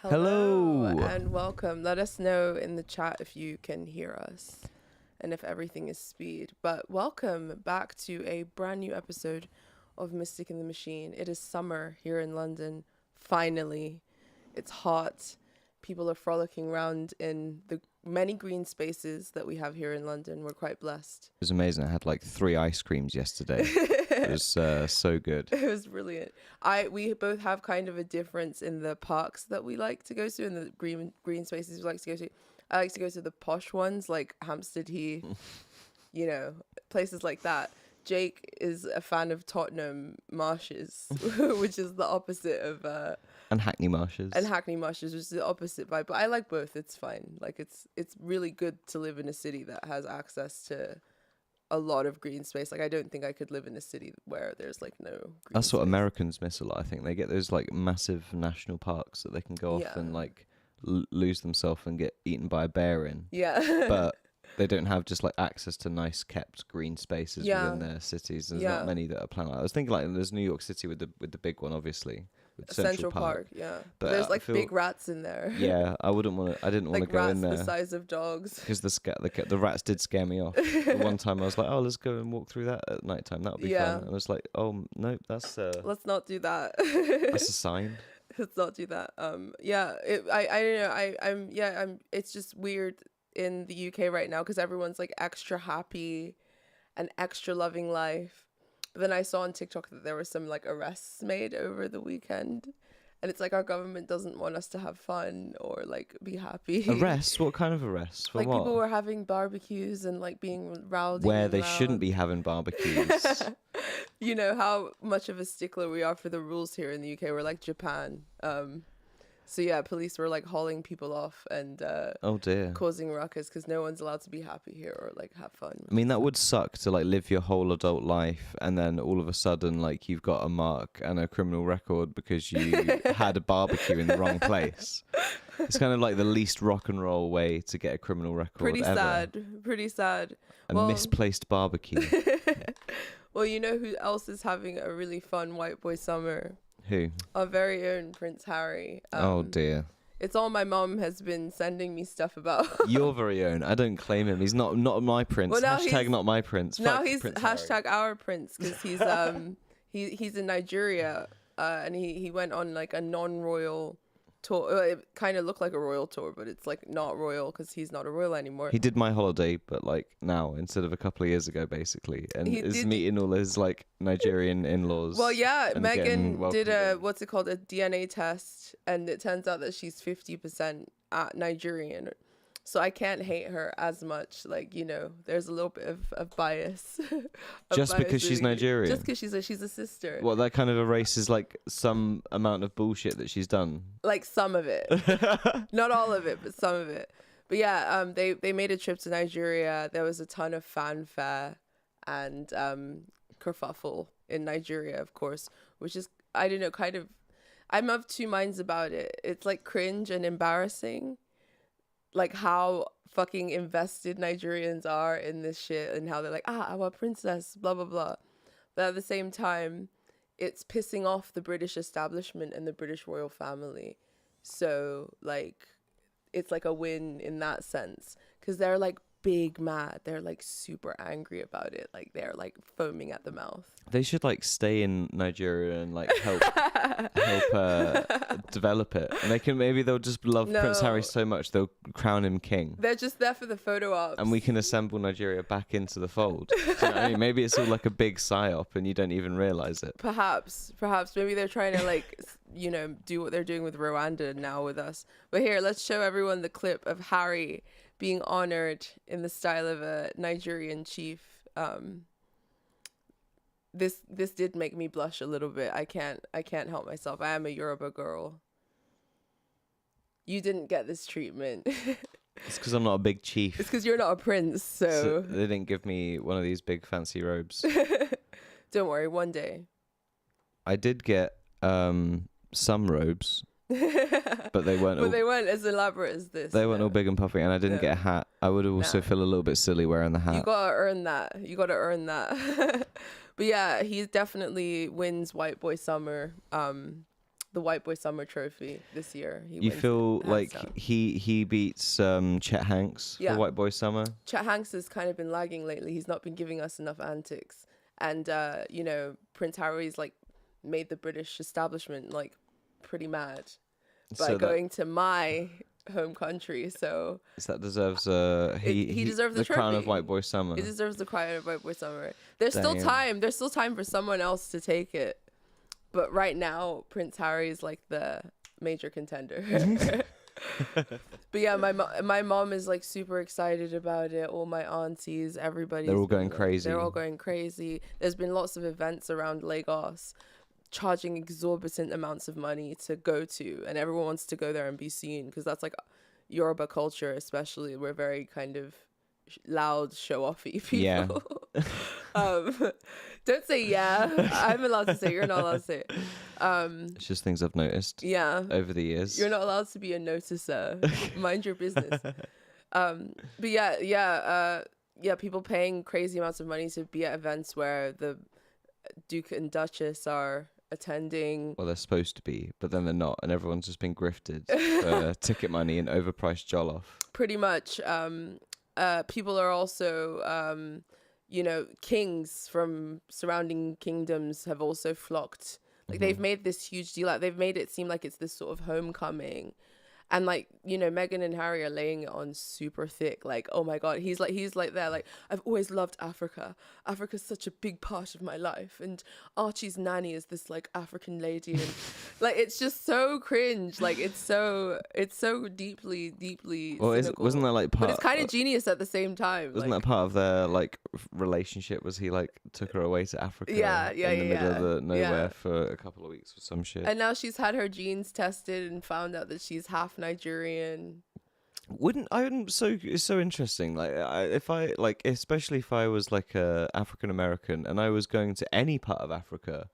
Hello and welcome. Let us know in the chat if you can hear us and if everything is speed. But welcome back to a brand new episode of Mystic in the Machine. It is summer here in London. Finally, it's hot. People are frolicking around in the many green spaces that we have here in London. We're quite blessed. It was amazing. I had like 3 ice creams yesterday. It was so good. It was brilliant. We both have kind of a difference in the parks that we like to go to and the green spaces we like to go to. I like to go to the posh ones like Hampstead Heath, places like that. Jake is a fan of Tottenham Marshes, which is the opposite of and Hackney Marshes. Which is the opposite vibe. But I like both. It's fine. Like it's really good to live in a city that has access to a lot of green space. Like I don't think I could live in a city where there's like no green That's what space. Americans miss a lot. I think they get those like massive national parks that they can go off and like lose themselves and get eaten by a bear in. Yeah. But they don't have just like access to nice kept green spaces within their cities. There's not many that are planned. I was thinking like there's New York City with the big one, obviously. With Central Park. But there's like big rats in there. Yeah, I didn't want to like go in there. Rats the size of dogs. Because the rats did scare me off. The one time I was like, oh, let's go and walk through that at night time. That'll be fun. And I was like, oh no, that's let's not do that. That's a sign. Let's not do that. It's just weird in the UK right now because everyone's like extra happy and extra loving life. But then I saw on TikTok that there were some like arrests made over the weekend. And it's like our government doesn't want us to have fun or like be happy. Arrests? What kind of arrests? For like what? People were having barbecues and like being rowdy. Where they loud. shouldn't be having barbecues. You know how much of a stickler we are for the rules here in the UK. We're like Japan. So yeah, police were like hauling people off and oh dear, causing ruckus because no one's allowed to be happy here or like have fun. I mean, that would suck to like live your whole adult life and then all of a sudden like you've got a mark and a criminal record because you had a barbecue in the wrong place. It's kind of like the least rock and roll way to get a criminal record. Pretty ever. sad. A misplaced barbecue. Well, you know who else is having a really fun white boy summer? Who? Our very own Prince Harry. Oh dear. It's all my mom has been sending me stuff about. Your very own. I don't claim him. He's not my prince. Well, hashtag not my prince. Now Fuck he's Prince hashtag Harry. our prince because he's he's in Nigeria and he went on like a non-royal tour. It kind of looked like a royal tour, but it's like not royal because he's not a royal anymore. He did My Holiday, but like now instead of a couple of years ago, basically, and is meeting all his like Nigerian in-laws. Well, yeah, Meghan did a DNA test, and it turns out that she's 50% Nigerian. So I can't hate her as much. Like, you know, there's a little bit of bias. Just because she's Nigerian? Just because she's a sister. Well, that kind of erases like some amount of bullshit that she's done. Like some of it. Not all of it, but some of it. But yeah, they made a trip to Nigeria. There was a ton of fanfare and kerfuffle in Nigeria, of course, which is, I don't know, kind of, I'm of two minds about it. It's like cringe and embarrassing. Like how fucking invested Nigerians are in this shit and how they're like, our princess, blah, blah, blah. But at the same time, it's pissing off the British establishment and the British royal family. So, like, it's like a win in that sense. Because they're, like, big mad. They're, like, super angry about it. Like, they're, like, foaming at the mouth. They should, like, stay in Nigeria and, like, help develop it. And maybe they'll just love Prince Harry so much they'll crown him king. They're just there for the photo ops. And we can assemble Nigeria back into the fold. Do you know what I mean? Maybe it's all like a big psyop and you don't even realize it. Perhaps. Maybe they're trying to, like, you know, do what they're doing with Rwanda now with us. But here, let's show everyone the clip of Harry being honored in the style of a Nigerian chief. This did make me blush a little bit. I can't help myself. I am a Yoruba girl. You didn't get this treatment. It's because I'm not a big chief. It's because you're not a prince, so they didn't give me one of these big fancy robes. Don't worry, one day. I did get some robes, but they weren't. They weren't as elaborate as this. They weren't all big and puffy, and I didn't get a hat. I would also feel a little bit silly wearing the hat. You gotta earn that. But yeah, he definitely wins White Boy Summer. the White Boy Summer Trophy this year. You feel like he beats Chet Hanks for White Boy Summer? Chet Hanks has kind of been lagging lately. He's not been giving us enough antics. And, you know, Prince Harry's like made the British establishment like pretty mad by going to my home country. So that deserves he deserves the crown trophy. of White Boy Summer. He deserves the crown of White Boy Summer. There's still time. There's still time for someone else to take it. But right now, Prince Harry is like the major contender. But yeah, my mom is like super excited about it. All my aunties, everybody. They're all going crazy. They're all going crazy. There's been lots of events around Lagos charging exorbitant amounts of money to go to, and everyone wants to go there and be seen because that's like Yoruba culture, especially. We're very kind of loud, show-offy people. Yeah. Don't say yeah. I'm allowed to say. You're not allowed to say it. It's just things I've noticed. Yeah. Over the years. You're not allowed to be a noticer. Mind your business. But yeah. People paying crazy amounts of money to be at events where the Duke and Duchess are attending. Well, they're supposed to be, but then they're not, and everyone's just been grifted for ticket money and overpriced jollof. Pretty much. People are also, kings from surrounding kingdoms have also flocked. Like they've made this huge deal. Like they've made it seem like it's this sort of homecoming. And like, Meghan and Harry are laying it on super thick. Like, oh my God, he's like there. Like, I've always loved Africa. Africa's such a big part of my life. And Archie's nanny is this like African lady. And like, it's just so cringe. Like, it's so deeply Well, cynical. wasn't that like part? But it's kind of genius at the same time. Wasn't that part of their like relationship? Was he like took her away to Africa? In the middle of the nowhere for a couple of weeks or some shit. And now she's had her genes tested and found out that she's half Nigerian. It's so interesting. Like especially if I was like a African American and I was going to any part of Africa,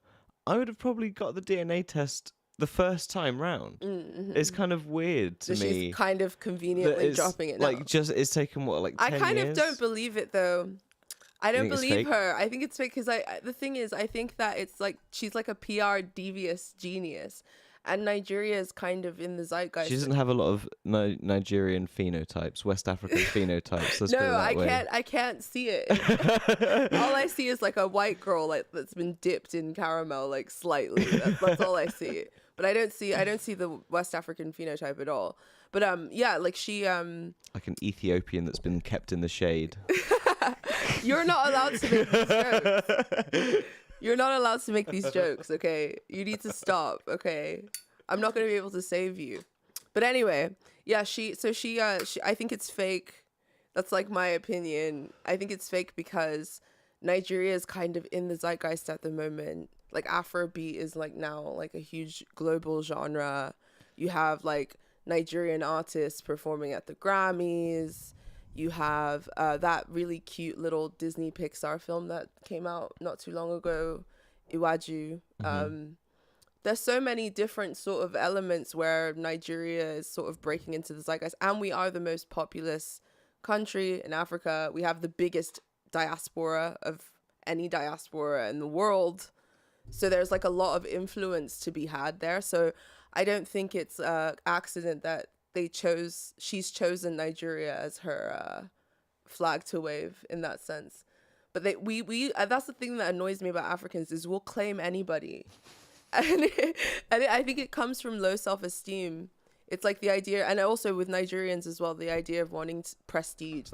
I would have probably got the DNA test the first time round. Mm-hmm. It's kind of weird to me. She's kind of conveniently dropping it now. Like just it's taken what, like 10 I kind years? of don't believe it though. I don't believe her. I think it's fake because the thing is, I think that it's like she's like a PR devious genius. And Nigeria is kind of in the zeitgeist. She doesn't have a lot of Nigerian phenotypes, West African phenotypes. Let's put it that I can't see it. All I see is like a white girl like that's been dipped in caramel like slightly. That's all I see. But I don't see the West African phenotype at all. But like she like an Ethiopian that's been kept in the shade. You're not allowed to make these jokes. You're not allowed to make these jokes, okay? You need to stop, okay? I'm not going to be able to save you. But anyway, yeah, she I think it's fake. That's like my opinion. I think it's fake because Nigeria is kind of in the zeitgeist at the moment. Like Afrobeat is like now like a huge global genre. You have like Nigerian artists performing at the Grammys. You have that really cute little Disney Pixar film that came out not too long ago, Iwaju. Mm-hmm. There's so many different sort of elements where Nigeria is sort of breaking into the zeitgeist. And we are the most populous country in Africa. We have the biggest diaspora of any diaspora in the world. So there's like a lot of influence to be had there. So I don't think it's an accident that she's chosen Nigeria as her flag to wave in that sense. But we that's the thing that annoys me about Africans is we'll claim anybody. And I think it comes from low self-esteem. It's like the idea, and also with Nigerians as well, the idea of wanting prestige.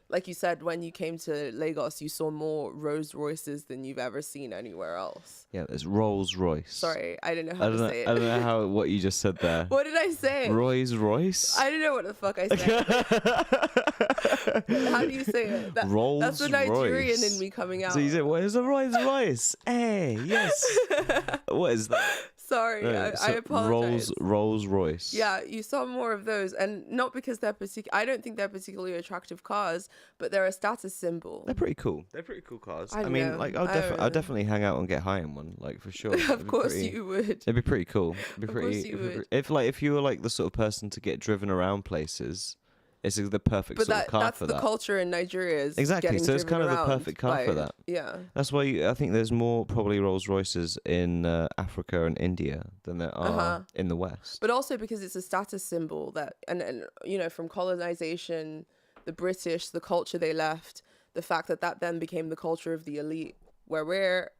Like you said, when you came to Lagos, you saw more Rolls Royces than you've ever seen anywhere else. Yeah, there's Rolls Royce. Sorry, I don't know how to say it. I don't know what you just said there. What did I say? Rolls Royce? I don't know what the fuck I said. How do you say it? Rolls That's the Nigerian Royce. In me coming out. So you say, what is a Rolls Royce? Hey, yes. What is that? Sorry, no, I apologize. Rolls Royce. Yeah, you saw more of those, and not because they're I don't think they're particularly attractive cars, but they're a status symbol. They're pretty cool. They're pretty cool cars. I mean, know. like I'll definitely hang out and get high in one, like for sure. Of course you would. It'd be pretty cool. It'd be of course you would. If you were like the sort of person to get driven around places, It's the perfect But sort of car that's for the that. culture in Nigeria is Exactly. getting So it's driven kind of the around perfect car for by- that. Yeah. That's why I think there's more probably Rolls Royces in Africa and India than there are in the West. But also because it's a status symbol that, and you know, from colonization, the British, the culture they left, the fact that then became the culture of the elite, where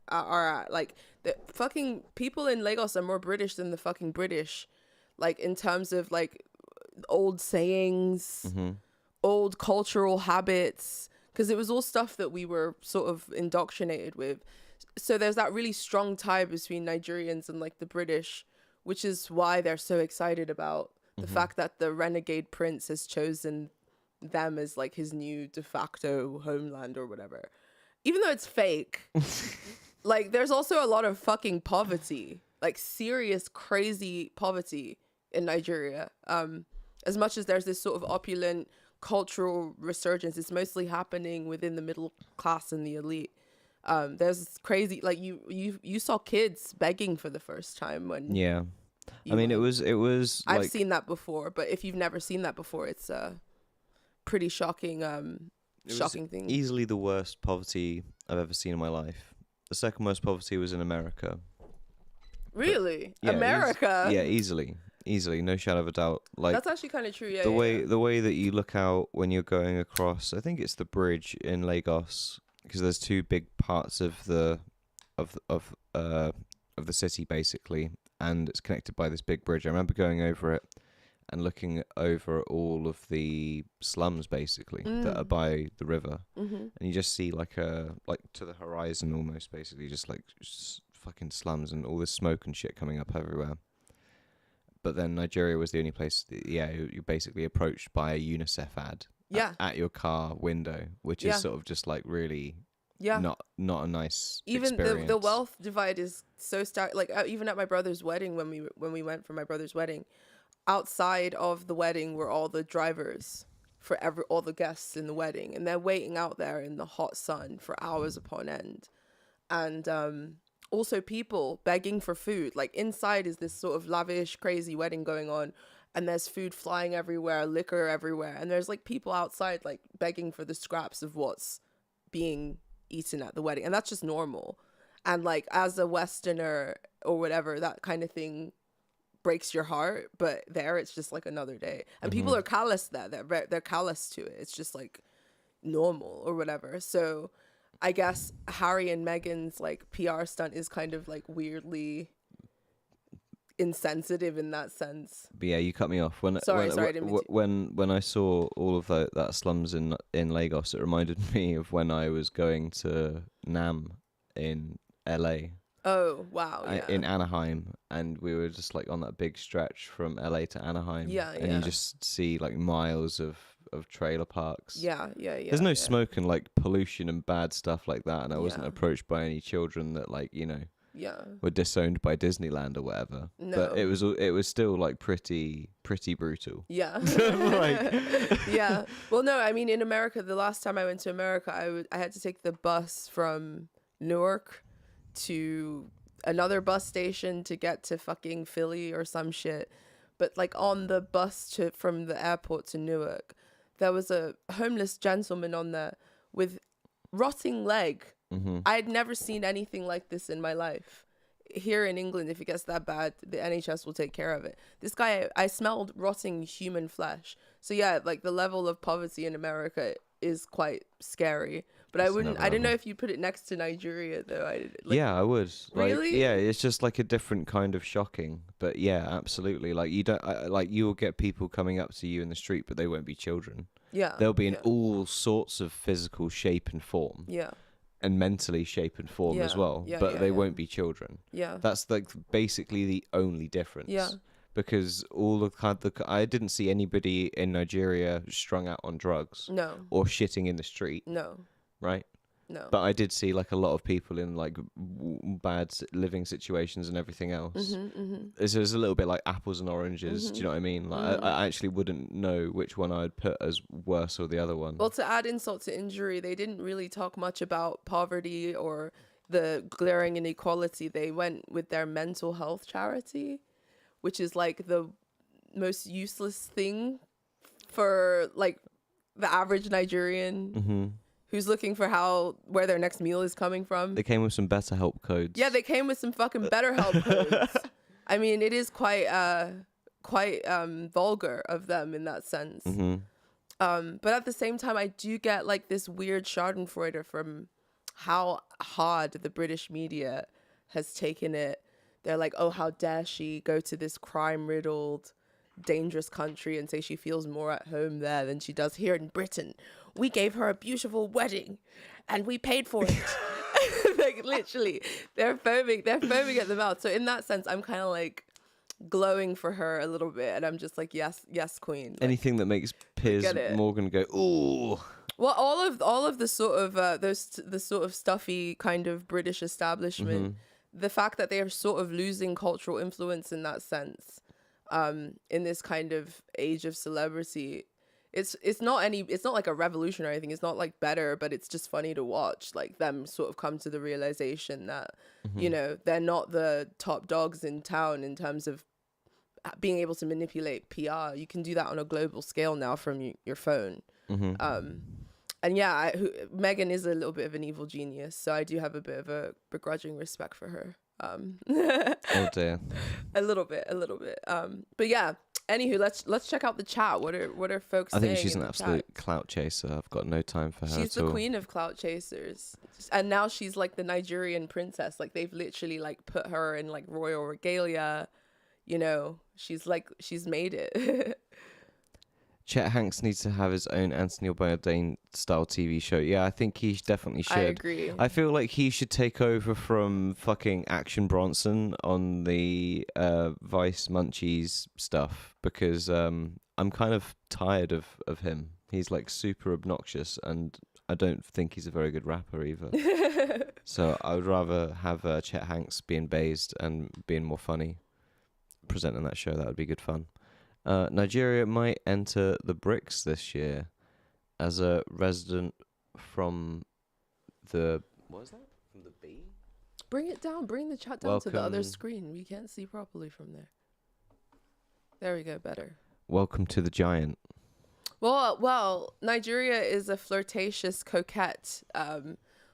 like the fucking people in Lagos are more British than the fucking British, like in terms of like old sayings, old cultural habits, because it was all stuff that we were sort of indoctrinated with. So there's that really strong tie between Nigerians and like the British, which is why they're so excited about the fact that the renegade prince has chosen them as like his new de facto homeland or whatever. Even though it's fake, like there's also a lot of fucking poverty, like serious, crazy poverty in Nigeria. As much as there's this sort of opulent cultural resurgence, it's mostly happening within the middle class and the elite. There's crazy, like you saw kids begging for the first time when Yeah. I mean, it was I've like, seen that before, but if you've never seen that before, it's a pretty shocking shocking thing. easily the worst poverty I've ever seen in my life. The second worst poverty was in America. Really? Yeah, America? Easily, no shadow of a doubt. Like That's actually kind of true. Yeah. the way that you look out when you're going across, I think it's the bridge in Lagos, because there's two big parts of the city basically, and it's connected by this big bridge. I remember going over it and looking over all of the slums basically that are by the river, and you just see like to the horizon almost, basically just like fucking slums and all this smoke and shit coming up everywhere. But then Nigeria was the only place that, you're basically approached by a UNICEF ad at your car window, which is sort of just like really not a nice experience. The wealth divide is so stark. Like even at my brother's wedding, when we went for my brother's wedding, outside of the wedding were all the drivers for all the guests in the wedding, and they're waiting out there in the hot sun for hours upon end, and also people begging for food. Like inside is this sort of lavish, crazy wedding going on, and there's food flying everywhere, liquor everywhere, and there's like people outside like begging for the scraps of what's being eaten at the wedding, and that's just normal. And like as a Westerner or whatever, that kind of thing breaks your heart, but there it's just like another day, and people are callous there. They're callous to it. It's just like normal or whatever. So I guess Harry and Meghan's like PR stunt is kind of like weirdly insensitive in that sense. But yeah, you cut me off. Sorry, I didn't mean to. When I saw all of that slums in Lagos, it reminded me of when I was going to Nam in LA. Oh wow! Yeah. In Anaheim, and we were just like on that big stretch from LA to Anaheim. And you just see like miles of trailer parks. Yeah. There's no smoke and like pollution and bad stuff like that, and I wasn't approached by any children that like were disowned by Disneyland or whatever. No. But it was still like pretty brutal. Yeah. Like yeah. Well, no, I mean in America, the last time I went to America, I had to take the bus from Newark to another bus station to get to fucking Philly or some shit. But like on the bus from the airport to Newark, there was a homeless gentleman on there with rotting leg. I had never seen anything like this in my life. Here in England, if it gets that bad, the NHS will take care of it. This guy, I smelled rotting human flesh. So yeah, like the level of poverty in America is quite scary. But I don't know if you put it next to Nigeria though. Yeah, I would. Really? Like, yeah, it's just like a different kind of shocking. But yeah, absolutely. Like you don't like you'll get people coming up to you in the street, but they won't be children. Yeah. They'll be in all sorts of physical shape and form. Yeah. And mentally shape and form as well. But they won't be children. Yeah. That's like basically the only difference. Yeah. Because I didn't see anybody in Nigeria strung out on drugs. No. Or shitting in the street. No. Right? No. But I did see like a lot of people in like bad living situations and everything else. It's a little bit like apples and oranges. Do you know what I mean? Like I actually wouldn't know which one I'd put as worse or the other one. Well, to add insult to injury, they didn't really talk much about poverty or the glaring inequality. They went with their mental health charity, which is like the most useless thing for like the average Nigerian who's looking for where their next meal is coming from. They came with some BetterHelp codes. Yeah, they came with some fucking BetterHelp codes. I mean, it is quite vulgar of them in that sense. But at the same time, I do get like this weird schadenfreude from how hard the British media has taken it. They're like, oh, how dare she go to this crime-riddled, dangerous country and say she feels more at home there than she does here in Britain. We gave her a beautiful wedding and we paid for it. Like, literally, they're foaming at the mouth. So in that sense, I'm kind of like glowing for her a little bit, and I'm just like, yes, queen. Like, anything that makes Piers Morgan go, ooh. Well, all of the sort of the sort of stuffy kind of British establishment, the fact that they are sort of losing cultural influence in that sense, in this kind of age of celebrity, it's not like a revolution or anything. It's not like better, but it's just funny to watch, like them sort of come to the realization that you know, they're not the top dogs in town in terms of being able to manipulate PR. You can do that on a global scale now from your phone. And yeah, Meghan is a little bit of an evil genius, so I do have a bit of a begrudging respect for her. Oh dear. A little bit. But yeah. Anywho, let's check out the chat. What are folks saying? I think she's an absolute clout chaser. I've got no time for her. She's the queen of clout chasers, and now she's like the Nigerian princess. Like they've literally like put her in like royal regalia. You know, she's made it. Chet Hanks needs to have his own Anthony Bourdain style TV show. Yeah, I think he definitely should. I agree. I feel like he should take over from fucking Action Bronson on the Vice Munchies stuff, because I'm kind of tired of him. He's like super obnoxious, and I don't think he's a very good rapper either. So I would rather have Chet Hanks being based and being more funny, presenting that show. That would be good fun. Nigeria might enter the BRICS this year as a resident from the... What is that? From the B? Bring it down. Bring the chat down to the other screen. We can't see properly from there. There we go. Better. Welcome to the giant. Well, Nigeria is a flirtatious coquette.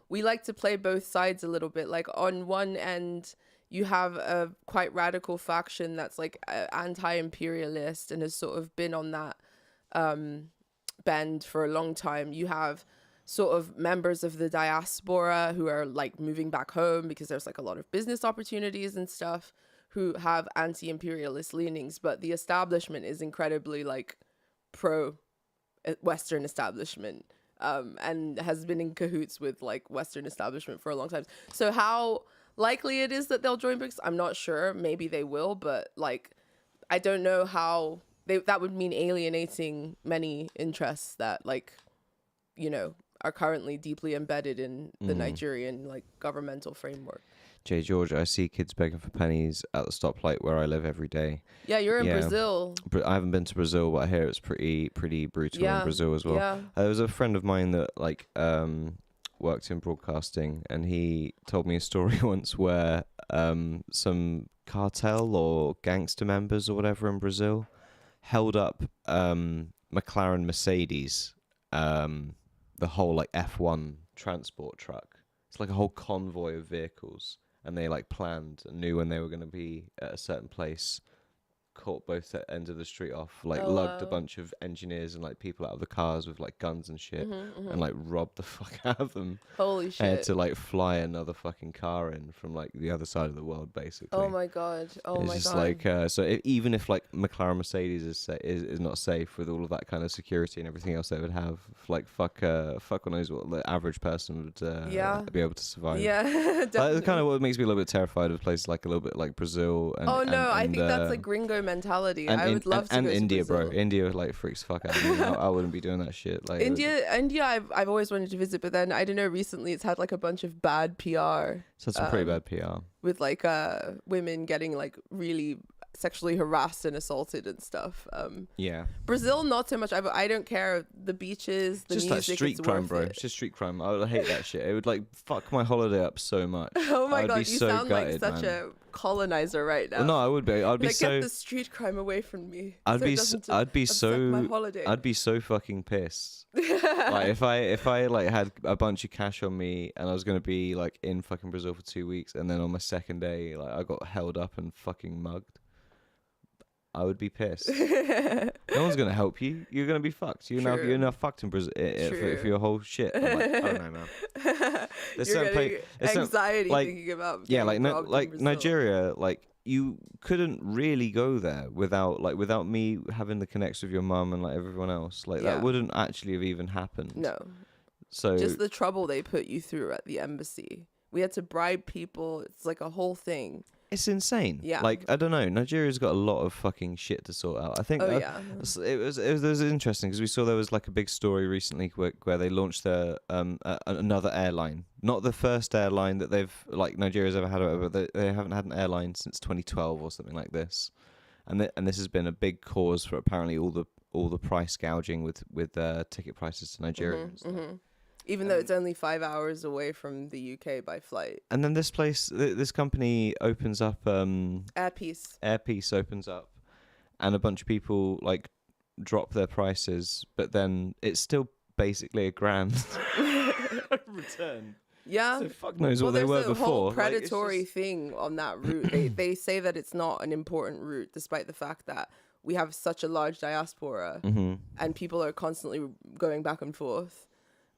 We like to play both sides a little bit. Like on one end, you have a quite radical faction that's like anti-imperialist and has sort of been on that bend for a long time. You have sort of members of the diaspora who are like moving back home because there's like a lot of business opportunities and stuff, who have anti-imperialist leanings, but the establishment is incredibly like pro-Western establishment, and has been in cahoots with like Western establishment for a long time. So how likely it is that they'll join BRICS, I'm not sure. Maybe they will, but like I don't know how that would mean alienating many interests that, like, you know, are currently deeply embedded in the Nigerian like governmental framework. Jay George, I see kids begging for pennies at the stoplight where I live every day. Yeah, you're in Brazil. I haven't been to Brazil, but I hear it's pretty brutal in Brazil as well. Yeah. There was a friend of mine that like worked in broadcasting, and he told me a story once where some cartel or gangster members or whatever in Brazil held up McLaren Mercedes, the whole like F1 transport truck. It's like a whole convoy of vehicles, and they like planned and knew when they were going to be at a certain place, caught both ends of the street off, like lugged a bunch of engineers and like people out of the cars with like guns and shit, and like robbed the fuck out of them. Holy shit. And had to like fly another fucking car in from like the other side of the world, basically. Oh my god. It's just like so even if like McLaren Mercedes is not safe with all of that kind of security and everything else they would have, like fuck one knows what the average person would be able to survive. Yeah. Definitely. That's kind of what makes me a little bit terrified of places like a little bit like Brazil and I think that's like gringo mentality. I would love to and go to India, Brazil. bro. India like freaks the fuck out of me. I wouldn't be doing that shit. Like India, I've always wanted to visit, but then I don't know. Recently, it's had like a bunch of bad PR. So it's some pretty bad PR with like women getting like really sexually harassed and assaulted and stuff. Yeah. Brazil, not so much. I don't care. The beaches, the just music, like street it's crime, worth bro. it. It's just street crime. I would hate that shit. It would like fuck my holiday up so much. Oh my god, be you so sound like gutted, such man. colonizer right now. Well, no, I would be. I'd be like, so. get the street crime away from me. I'd so be. it doesn't I'd be affect so. my holiday. I'd be so fucking pissed. Like if I like had a bunch of cash on me and I was gonna be like in fucking Brazil for 2 weeks, and then on my second day, like I got held up and fucking mugged. I would be pissed. No one's gonna help you. You're gonna be fucked. You're now fucked in Brazil for your whole shit. I'm like, I don't know, man. You're getting anxiety thinking about Nigeria. Like you couldn't really go there without me having the connection with your mum and like everyone else. Like that wouldn't actually have even happened. No. So just the trouble they put you through at the embassy. We had to bribe people. It's like a whole thing. It's insane. Yeah. Like, I don't know. Nigeria's got a lot of fucking shit to sort out. I think it was interesting because we saw there was like a big story recently where they launched their another airline. Not the first airline that Nigeria's ever had, but they haven't had an airline since 2012 or something like this. And this has been a big cause for apparently all the price gouging with ticket prices to Nigeria. Even though it's only 5 hours away from the UK by flight. And then this company opens up. Airpeace opens up, and a bunch of people like drop their prices, but then it's still basically $1,000 return. Yeah. So fuck knows what they were before. There's a whole predatory thing on that route. They say that it's not an important route, despite the fact that we have such a large diaspora, and people are constantly going back and forth.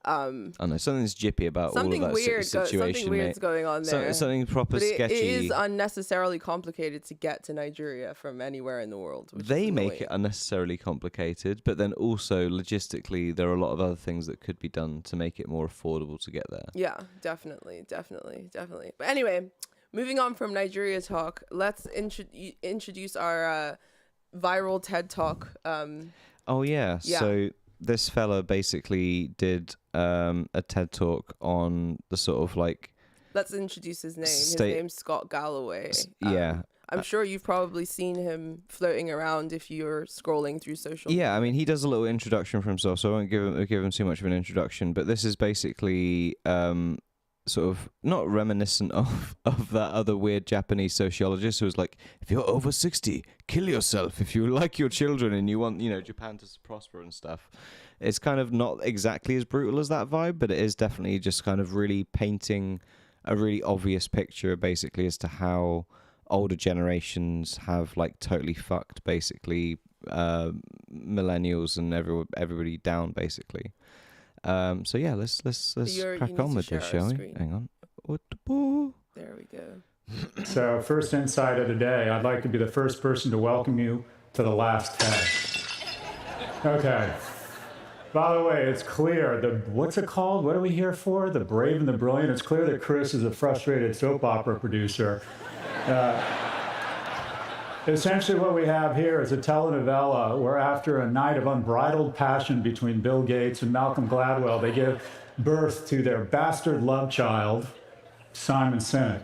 I know something's jippy about all of that situation. Something weird's going on there. Something proper sketchy. It is unnecessarily complicated to get to Nigeria from anywhere in the world. They make it unnecessarily complicated, but then also logistically, there are a lot of other things that could be done to make it more affordable to get there. Yeah, definitely. But anyway, moving on from Nigeria talk, let's introduce our viral TED talk. Oh yeah. So this fella basically did a TED talk on the sort of like. Let's introduce his name. His name's Scott Galloway. I'm sure you've probably seen him floating around if you're scrolling through social media. Yeah, I mean, he does a little introduction for himself, so I won't give him too much of an introduction. But this is basically sort of not reminiscent of that other weird Japanese sociologist who was like, if you're over 60, kill yourself if you like your children and you want, Japan to prosper and stuff. It's kind of not exactly as brutal as that vibe, but it is definitely just kind of really painting a really obvious picture basically as to how older generations have like totally fucked basically millennials and everybody down basically. So yeah, let's crack on with this, shall we? Hang on. There we go. So first insight of the day, I'd like to be the first person to welcome you to the last TED. Okay. By the way, it's clear, what's it called? What are we here for? The Brave and the Brilliant? It's clear that Chris is a frustrated soap opera producer. Essentially what we have here is a telenovela where after a night of unbridled passion between Bill Gates and Malcolm Gladwell, they give birth to their bastard love child, Simon Sinek.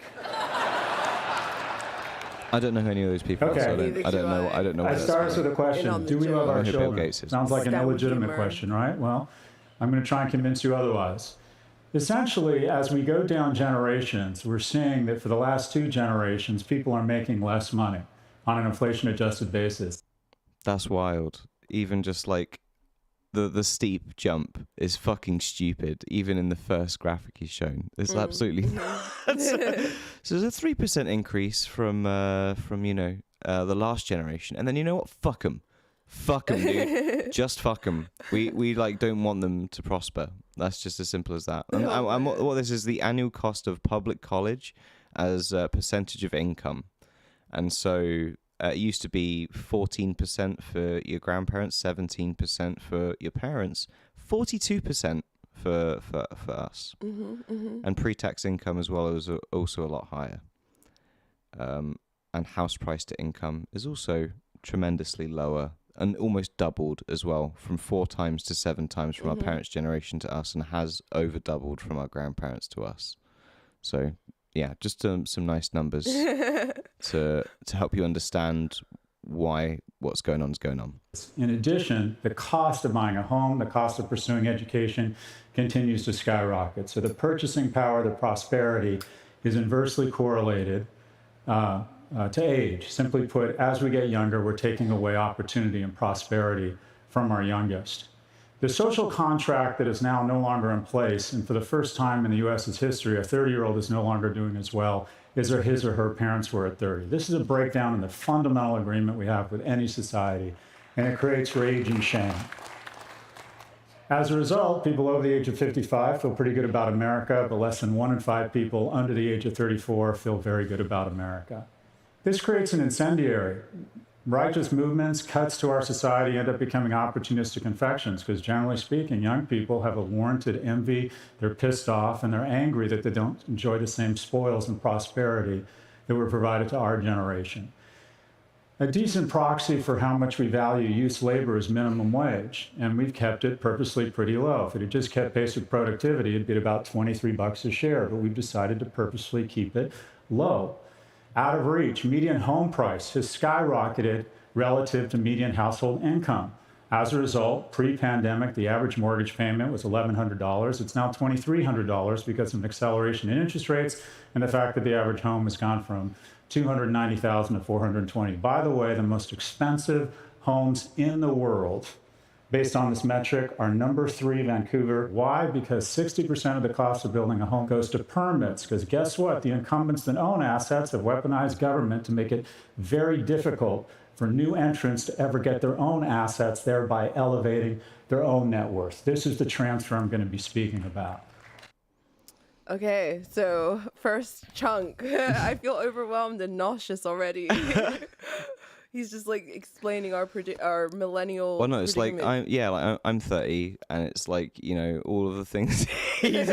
I don't know who any of those people are, so I don't know. I started with a question. Do we love our children? Sounds like an illegitimate question, right? Well, I'm going to try and convince you otherwise. Essentially, as we go down generations, we're seeing that for the last 2 generations, people are making less money on an inflation-adjusted basis. That's wild. Even just like the steep jump is fucking stupid. Even in the first graphic he's shown, it's absolutely nuts. So there's a 3% increase from the last generation, and then you know what? Fuck them, dude. Just fuck them. We like don't want them to prosper. That's just as simple as that. And what this is the annual cost of public college as a percentage of income. And so it used to be 14% for your grandparents, 17% for your parents, 42% for us. And pre-tax income as well is also a lot higher. And house price to income is also tremendously lower and almost doubled as well, from 4 times to 7 times from our parents' generation to us, and has over doubled from our grandparents to us. So yeah, just some nice numbers to help you understand why what's going on is going on. In addition, the cost of buying a home, the cost of pursuing education continues to skyrocket. So the purchasing power, the prosperity is inversely correlated to age. Simply put, as we get younger, we're taking away opportunity and prosperity from our youngest. The social contract that is now no longer in place, and for the first time in the U.S.'s history, a 30-year-old is no longer doing as well as his or her parents were at 30. This is a breakdown in the fundamental agreement we have with any society, and it creates rage and shame. As a result, people over the age of 55 feel pretty good about America, but less than 1 in 5 people under the age of 34 feel very good about America. This creates an incendiary. Righteous movements, cuts to our society end up becoming opportunistic infections because, generally speaking, young people have a warranted envy, they're pissed off, and they're angry that they don't enjoy the same spoils and prosperity that were provided to our generation. A decent proxy for how much we value youth labor is minimum wage, and we've kept it purposely pretty low. If it had just kept pace with productivity, it'd be about $23 a share, but we've decided to purposely keep it low. Out of reach, median home price has skyrocketed relative to median household income. As a result, pre-pandemic, the average mortgage payment was $1,100. It's now $2,300 because of an acceleration in interest rates and the fact that the average home has gone from $290,000 to $420,000. By the way, the most expensive homes in the world, based on this metric, are number 3, Vancouver. Why? Because 60% of the cost of building a home goes to permits. Because guess what? The incumbents that own assets have weaponized government to make it very difficult for new entrants to ever get their own assets, thereby elevating their own net worth. This is the transfer I'm going to be speaking about. Okay, so first chunk. I feel overwhelmed and nauseous already. He's just like explaining our millennial. Well, no, it's predicament. like I'm 30, and it's like, you know, all of the things he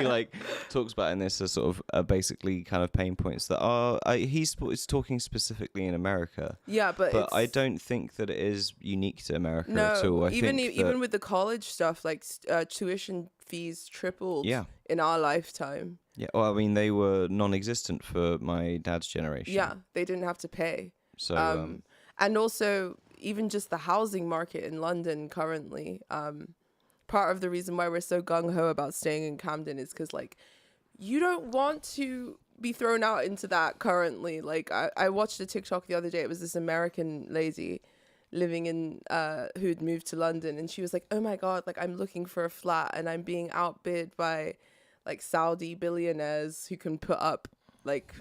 like talks about in this are sort of basically kind of pain points that are he's talking specifically in America. Yeah, but I don't think that it is unique to America no, at all. even with the college stuff, like tuition fees tripled in our lifetime. Yeah, well, I mean, they were non-existent for my dad's generation. Yeah, they didn't have to pay. So, and also even just the housing market in London currently, part of the reason why we're so gung-ho about staying in Camden is because, like, you don't want to be thrown out into that currently. Like, I watched a TikTok the other day. It was this American lady living in who'd moved to London, and she was like, oh my God, like, I'm looking for a flat and I'm being outbid by like Saudi billionaires who can put up like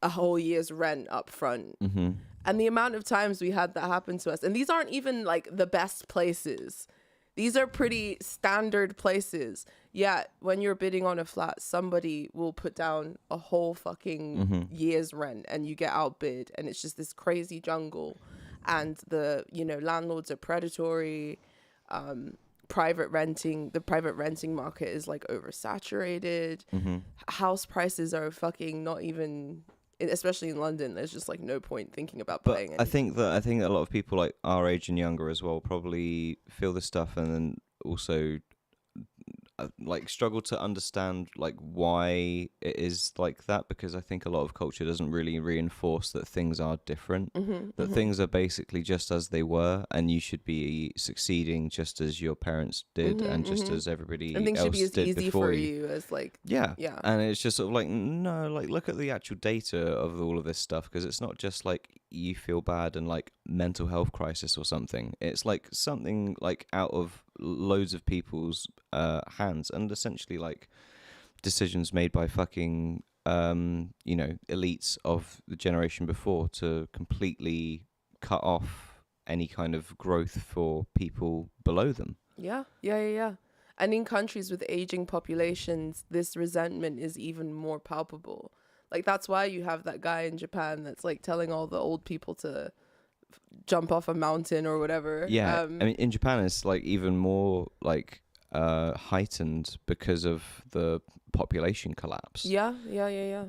a whole year's rent up front. mm-hmm. And the amount of times we had that happen to us, and these aren't even like the best places. These are pretty standard places. Yet when you're bidding on a flat, somebody will put down a whole fucking year's rent and you get outbid, and it's just this crazy jungle. And the, you know, landlords are predatory. The private renting market is like oversaturated. House prices are fucking not even, especially in London, there's just like no point thinking about paying anything. I think that a lot of people like our age and younger as well probably feel this stuff, and then also like struggle to understand like why it is like that, because I think a lot of culture doesn't really reinforce that things are different, that things are basically just as they were, and you should be succeeding just as your parents did, and just as everybody and things else should be as did easy before for you. you as like Yeah. And it's just sort of like, no, like look at the actual data of all of this stuff, because it's not just like you feel bad and like mental health crisis or something. It's like something like out of loads of people's hands, and essentially like decisions made by fucking you know, elites of the generation before to completely cut off any kind of growth for people below them. Yeah. And in countries with aging populations, this resentment is even more palpable. Like, that's why you have that guy in Japan that's like telling all the old people to jump off a mountain or whatever. Yeah, I mean, in Japan, it's like even more like heightened because of the population collapse. Yeah.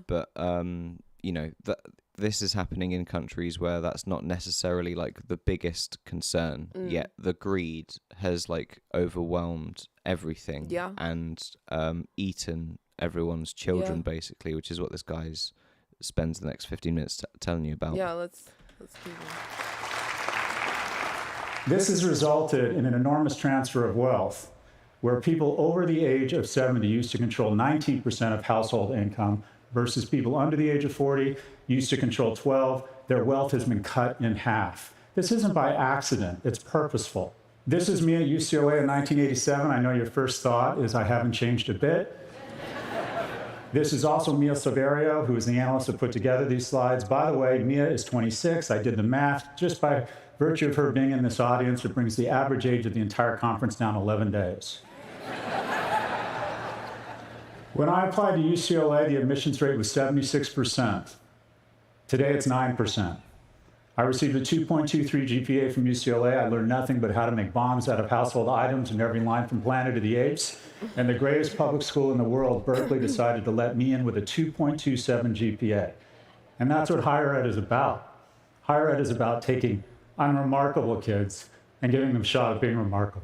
But you know, that this is happening in countries where that's not necessarily like the biggest concern. Yet the greed has like overwhelmed everything. Yeah. And eaten everyone's children, basically, which is what this guy spends the next 15 minutes telling you about. Yeah, let's do this. This has resulted in an enormous transfer of wealth, where people over the age of 70 used to control 19% of household income versus people under the age of 40 used to control 12. Their wealth has been cut in half. This isn't by accident, it's purposeful. This is me at UCLA in 1987. I know your first thought is I haven't changed a bit. This is also Mia Silverio, who is the analyst that put together these slides. By the way, Mia is 26. I did the math. Just by virtue of her being in this audience, it brings the average age of the entire conference down 11 days. When I applied to UCLA, the admissions rate was 76%. Today, it's 9%. I received a 2.23 GPA from UCLA. I learned nothing but how to make bombs out of household items and every line from Planet of the Apes. And the greatest public school in the world, Berkeley, decided to let me in with a 2.27 GPA. And that's what higher ed is about. Higher ed is about taking unremarkable kids and giving them a shot at being remarkable.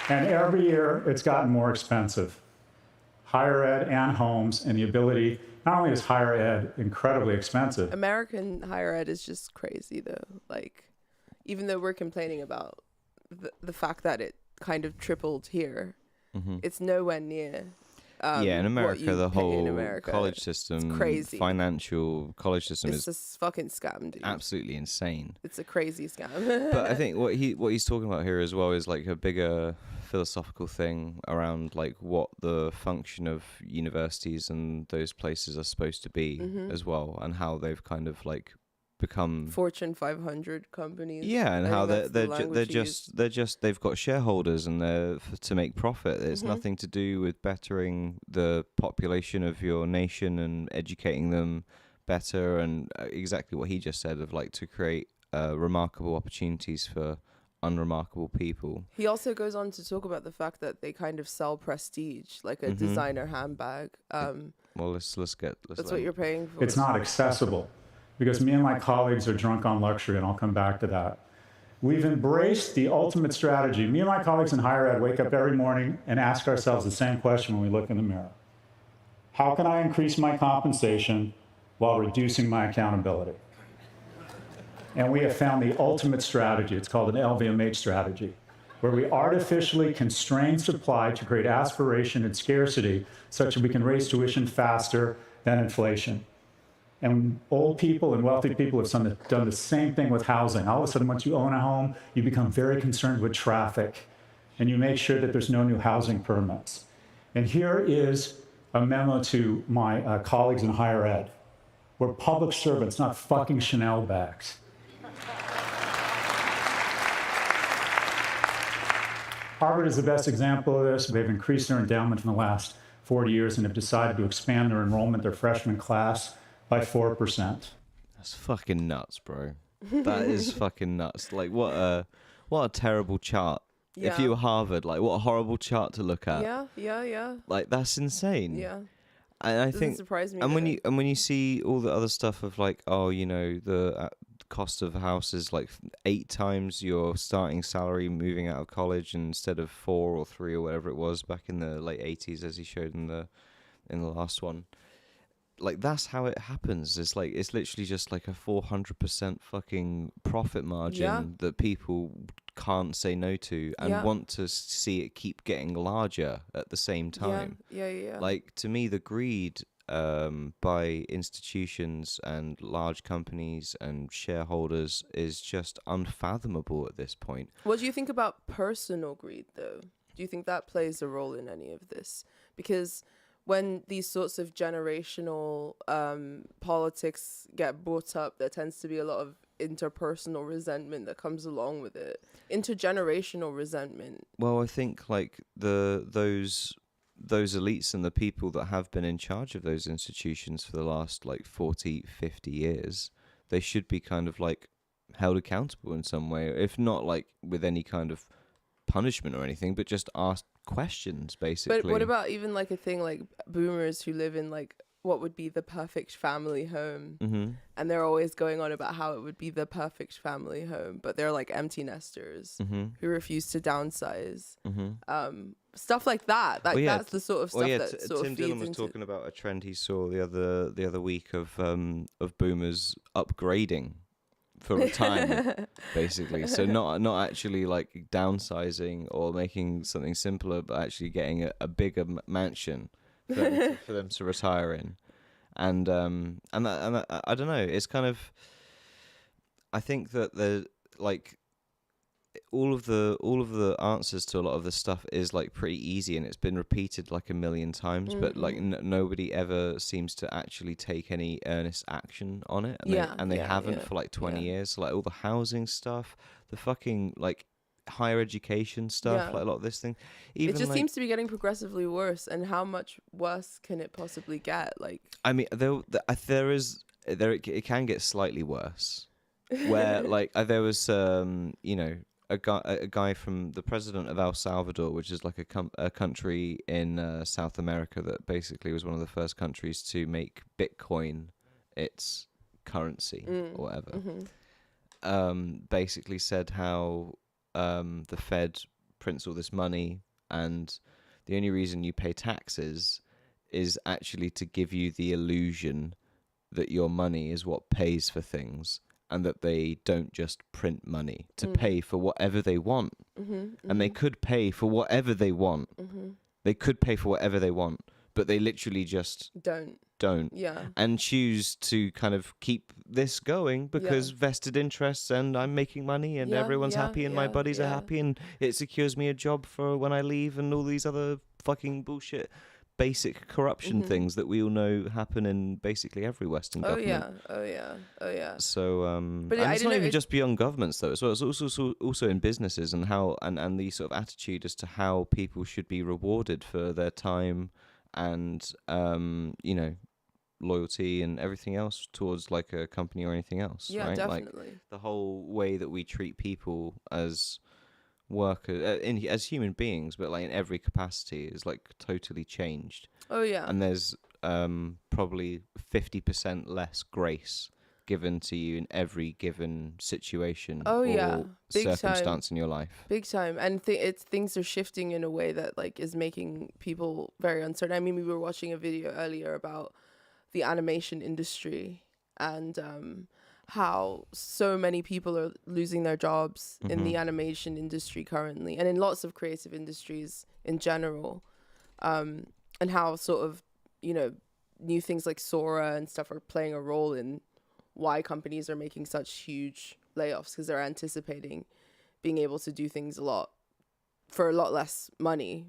And every year, it's gotten more expensive. Higher ed and homes and the ability, not only is higher ed incredibly expensive. American higher ed is just crazy though. Like, even though we're complaining about the fact that it kind of tripled here, it's nowhere near. In America, the whole America. college system, It's crazy. Financial college system It's is a fucking scam, dude. absolutely insane. It's a crazy scam. But I think what he's talking about here as well is like a bigger philosophical thing around like what the function of universities and those places are supposed to be as well, and how they've kind of like become Fortune 500 companies. and how they're they've got shareholders and they're to make profit. It's nothing to do with bettering the population of your nation and educating them better, and exactly what he just said of like to create remarkable opportunities for unremarkable people. He also goes on to talk about the fact that they kind of sell prestige, like a designer handbag. Well, let's That's what you're paying for. It's not accessible because me and my colleagues are drunk on luxury, and I'll come back to that. We've embraced the ultimate strategy. Me and my colleagues in higher ed wake up every morning and ask ourselves the same question when we look in the mirror. How can I increase my compensation while reducing my accountability? And we have found the ultimate strategy. It's called an LVMH strategy, where we artificially constrain supply to create aspiration and scarcity such that we can raise tuition faster than inflation. And old people and wealthy people have done the same thing with housing. All of a sudden, once you own a home, you become very concerned with traffic, and you make sure that there's no new housing permits. And here is a memo to my colleagues in higher ed. We're public servants, not fucking Chanel bags. Harvard is the best example of this. They've increased their endowment in the last 40 years and have decided to expand their enrollment, their freshman class, by 4%. That's fucking nuts, bro. That is fucking nuts. Like, what a terrible chart. Yeah. If you were Harvard, like, what a horrible chart to look at. Yeah. Like, that's insane. Yeah. And I Doesn't think, surprise me. and when you see all the other stuff of like, oh, you know, the cost of a house is like 8 times your starting salary moving out of college, and instead of 4 or 3 or whatever it was back in the late 80s, as he showed in the last one. Like, that's how it happens. It's like, it's literally just like a 400% fucking profit margin that people can't say no to and want to see it keep getting larger at the same time. Yeah. Like, to me, the greed by institutions and large companies and shareholders is just unfathomable at this point. What do you think about personal greed, though? Do you think that plays a role in any of this? Because when these sorts of generational politics get brought up, there tends to be a lot of interpersonal resentment that comes along with it. Intergenerational resentment. Well, I think like those elites and the people that have been in charge of those institutions for the last like 40, 50 years, they should be kind of like held accountable in some way, if not like with any kind of punishment or anything, but just asked questions, basically. But what about even like a thing like boomers who live in like what would be the perfect family home, and they're always going on about how it would be the perfect family home, but they're like empty nesters who refuse to downsize. Stuff like that. That's the sort of stuff that sort Tim of Dillon feeds was into. talking about a trend he saw the other week of boomers upgrading for retirement, basically. So not actually like downsizing or making something simpler, but actually getting a bigger mansion for them to retire in. And that, I don't know. It's kind of, I think that the like all of the answers to a lot of the stuff is like pretty easy, and it's been repeated like a million times, but like nobody ever seems to actually take any earnest action on it, and they haven't for like 20 years. So, like all the housing stuff, the fucking like higher education stuff, like a lot of this thing, even it just like, seems to be getting progressively worse. And how much worse can it possibly get? Like, I mean, it can get slightly worse. Where like there was a guy from the president of El Salvador, which is like a country in South America that basically was one of the first countries to make Bitcoin its currency or whatever. Basically said how the Fed prints all this money, and the only reason you pay taxes is actually to give you the illusion that your money is what pays for things, and that they don't just print money to pay for whatever they want. And they could pay for whatever they want. They could pay for whatever they want, but they literally just don't. Yeah. And choose to kind of keep this going because vested interests, and I'm making money, and everyone's happy, and my buddies are happy, and it secures me a job for when I leave, and all these other fucking bullshit basic corruption things that we all know happen in basically every Western government. Oh yeah. So, but and it's not even just beyond governments though. So it's also in businesses, and how and the sort of attitude as to how people should be rewarded for their time and loyalty and everything else towards like a company or anything else. Yeah, right? definitely. Like the whole way that we treat people as workers, as human beings, but like in every capacity, is like totally changed. Oh yeah. And there's probably 50% less grace given to you in every given situation or Big circumstance time. in your life. Big time. And things are shifting in a way that like is making people very uncertain. I mean, we were watching a video earlier about the animation industry and how so many people are losing their jobs in the animation industry currently, and in lots of creative industries in general, and how sort of, new things like Sora and stuff are playing a role in why companies are making such huge layoffs, because they're anticipating being able to do things for a lot less money,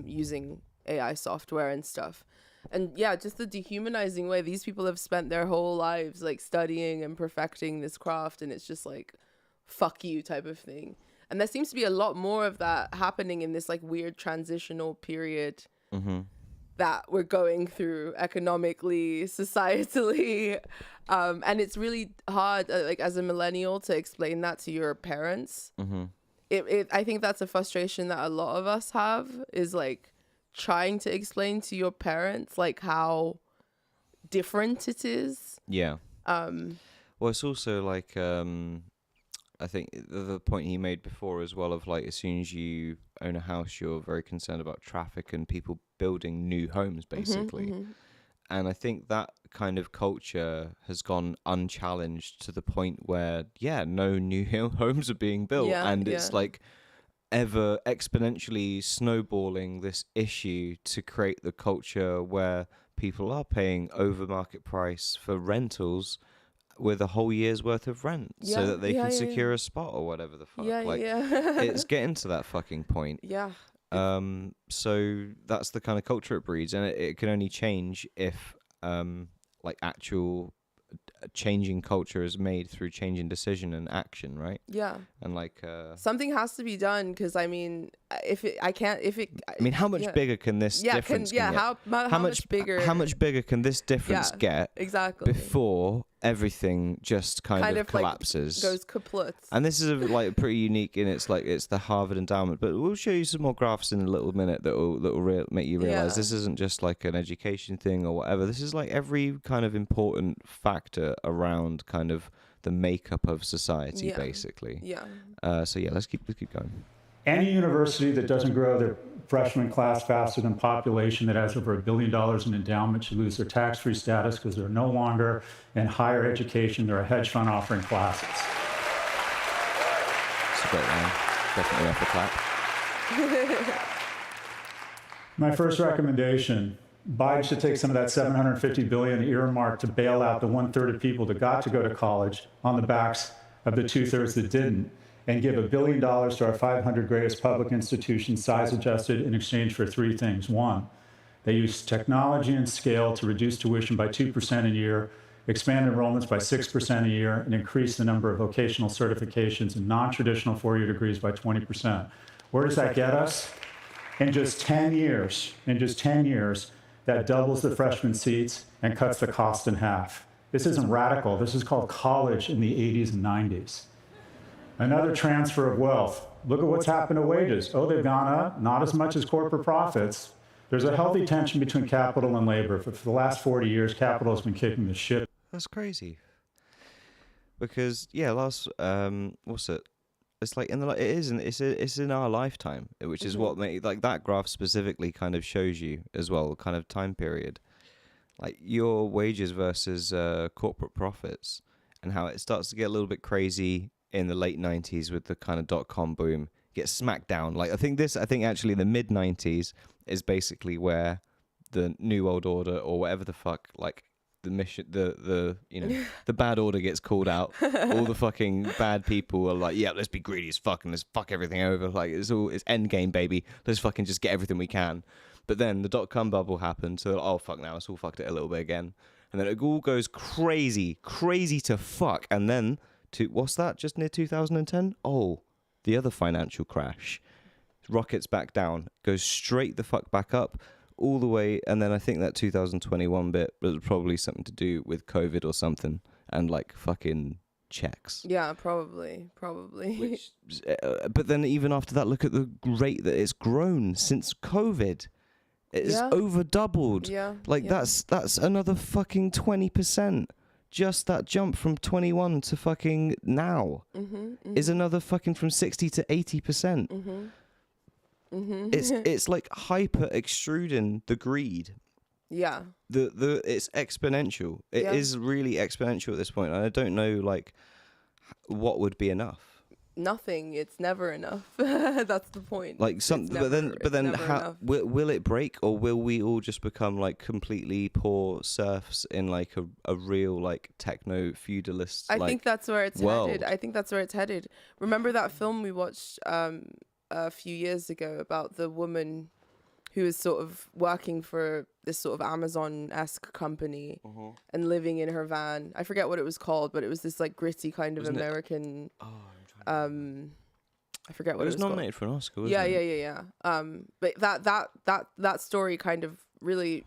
using AI software and stuff. And yeah, just the dehumanizing way these people have spent their whole lives like studying and perfecting this craft, and it's just like fuck you type of thing. And there seems to be a lot more of that happening in this like weird transitional period that we're going through economically, societally, and it's really hard like as a millennial to explain that to your parents. I think that's a frustration that a lot of us have, is like trying to explain to your parents like how different it is. Well, it's also like I think the point he made before as well, of like as soon as you own a house, you're very concerned about traffic and people building new homes basically. And I think that kind of culture has gone unchallenged to the point where no new homes are being built, and it's like ever exponentially snowballing this issue to create the culture where people are paying over market price for rentals with a whole year's worth of rent so that they can secure a spot or whatever the fuck. It's getting to that fucking point. So that's the kind of culture it breeds, and it can only change if like actual changing culture is made through changing decision and action, right? And like something has to be done, because I mean, how much bigger can this difference get? How much bigger can this difference get exactly before everything just kind of collapses, like goes kaput? And this is like pretty unique, and it's the Harvard endowment, but we'll show you some more graphs in a little minute that will make you realize this isn't just like an education thing or whatever. This is like every kind of important factor around kind of the makeup of society, basically. So let's keep going. Any university that doesn't grow their freshman class faster than population, that has over $1 billion in endowment, should lose their tax-free status because they're no longer in higher education. They're a hedge fund offering classes. It's a great line. Definitely worth a clap. My first recommendation, Biden should take some of that $750 billion earmark to bail out the 1/3 of people that got to go to college on the backs of the 2/3 that didn't, and give $1 billion to our 500 greatest public institutions, size adjusted, in exchange for three things. One, they use technology and scale to reduce tuition by 2% a year, expand enrollments by 6% a year, and increase the number of vocational certifications and non-traditional four-year degrees by 20%. Where does that get us? In just 10 years, that doubles the freshman seats and cuts the cost in half. This isn't radical. This is called college in the 80s and 90s. Another transfer of wealth. Look at what's happened to wages. Oh, they've gone up, not as much as corporate profits. There's a healthy tension between capital and labor. For the last 40 years, capital has been kicking the shit. That's crazy. Because what's it? It's like it's in our lifetime, which is what like that graph specifically kind of shows you as well, kind of time period, like your wages versus corporate profits, and how it starts to get a little bit crazy in the late 90s with the kind of .com boom, gets smacked down. Like I think actually the mid 90s is basically where the new world order, or whatever the fuck, like the mission, the the bad order gets called out. All the fucking bad people are like, yeah, let's be greedy as fuck and let's fuck everything over. Like it's end game, baby. Let's fucking just get everything we can. But then the .com bubble happened, so oh fuck, now it's all fucked it a little bit again, and then it all goes crazy to fuck, and then to what's that? Just near 2010? Oh, the other financial crash. Rockets back down, goes straight the fuck back up, all the way, and then I think that 2021 bit was probably something to do with COVID or something, and like fucking checks. Yeah, probably. Which, but then even after that, look at the rate that it's grown since COVID. It's over doubled. Yeah, like that's another fucking 20%. Just that jump from 21 to fucking now is another fucking from 60 to 80%. It's like hyper extruding the greed. Yeah. It's exponential. It is really exponential at this point. And I don't know like what would be enough. Nothing. It's never enough. That's the point. Like but then how will it break, or will we all just become like completely poor serfs in like a real like techno feudalist? I think that's where it's headed. Remember that film we watched a few years ago about the woman who was sort of working for this sort of Amazon-esque company and living in her van. I forget what it was called, but it was this like gritty kind of American. I forget what it was nominated called. For an Oscar, wasn't it? Yeah. But that story kind of really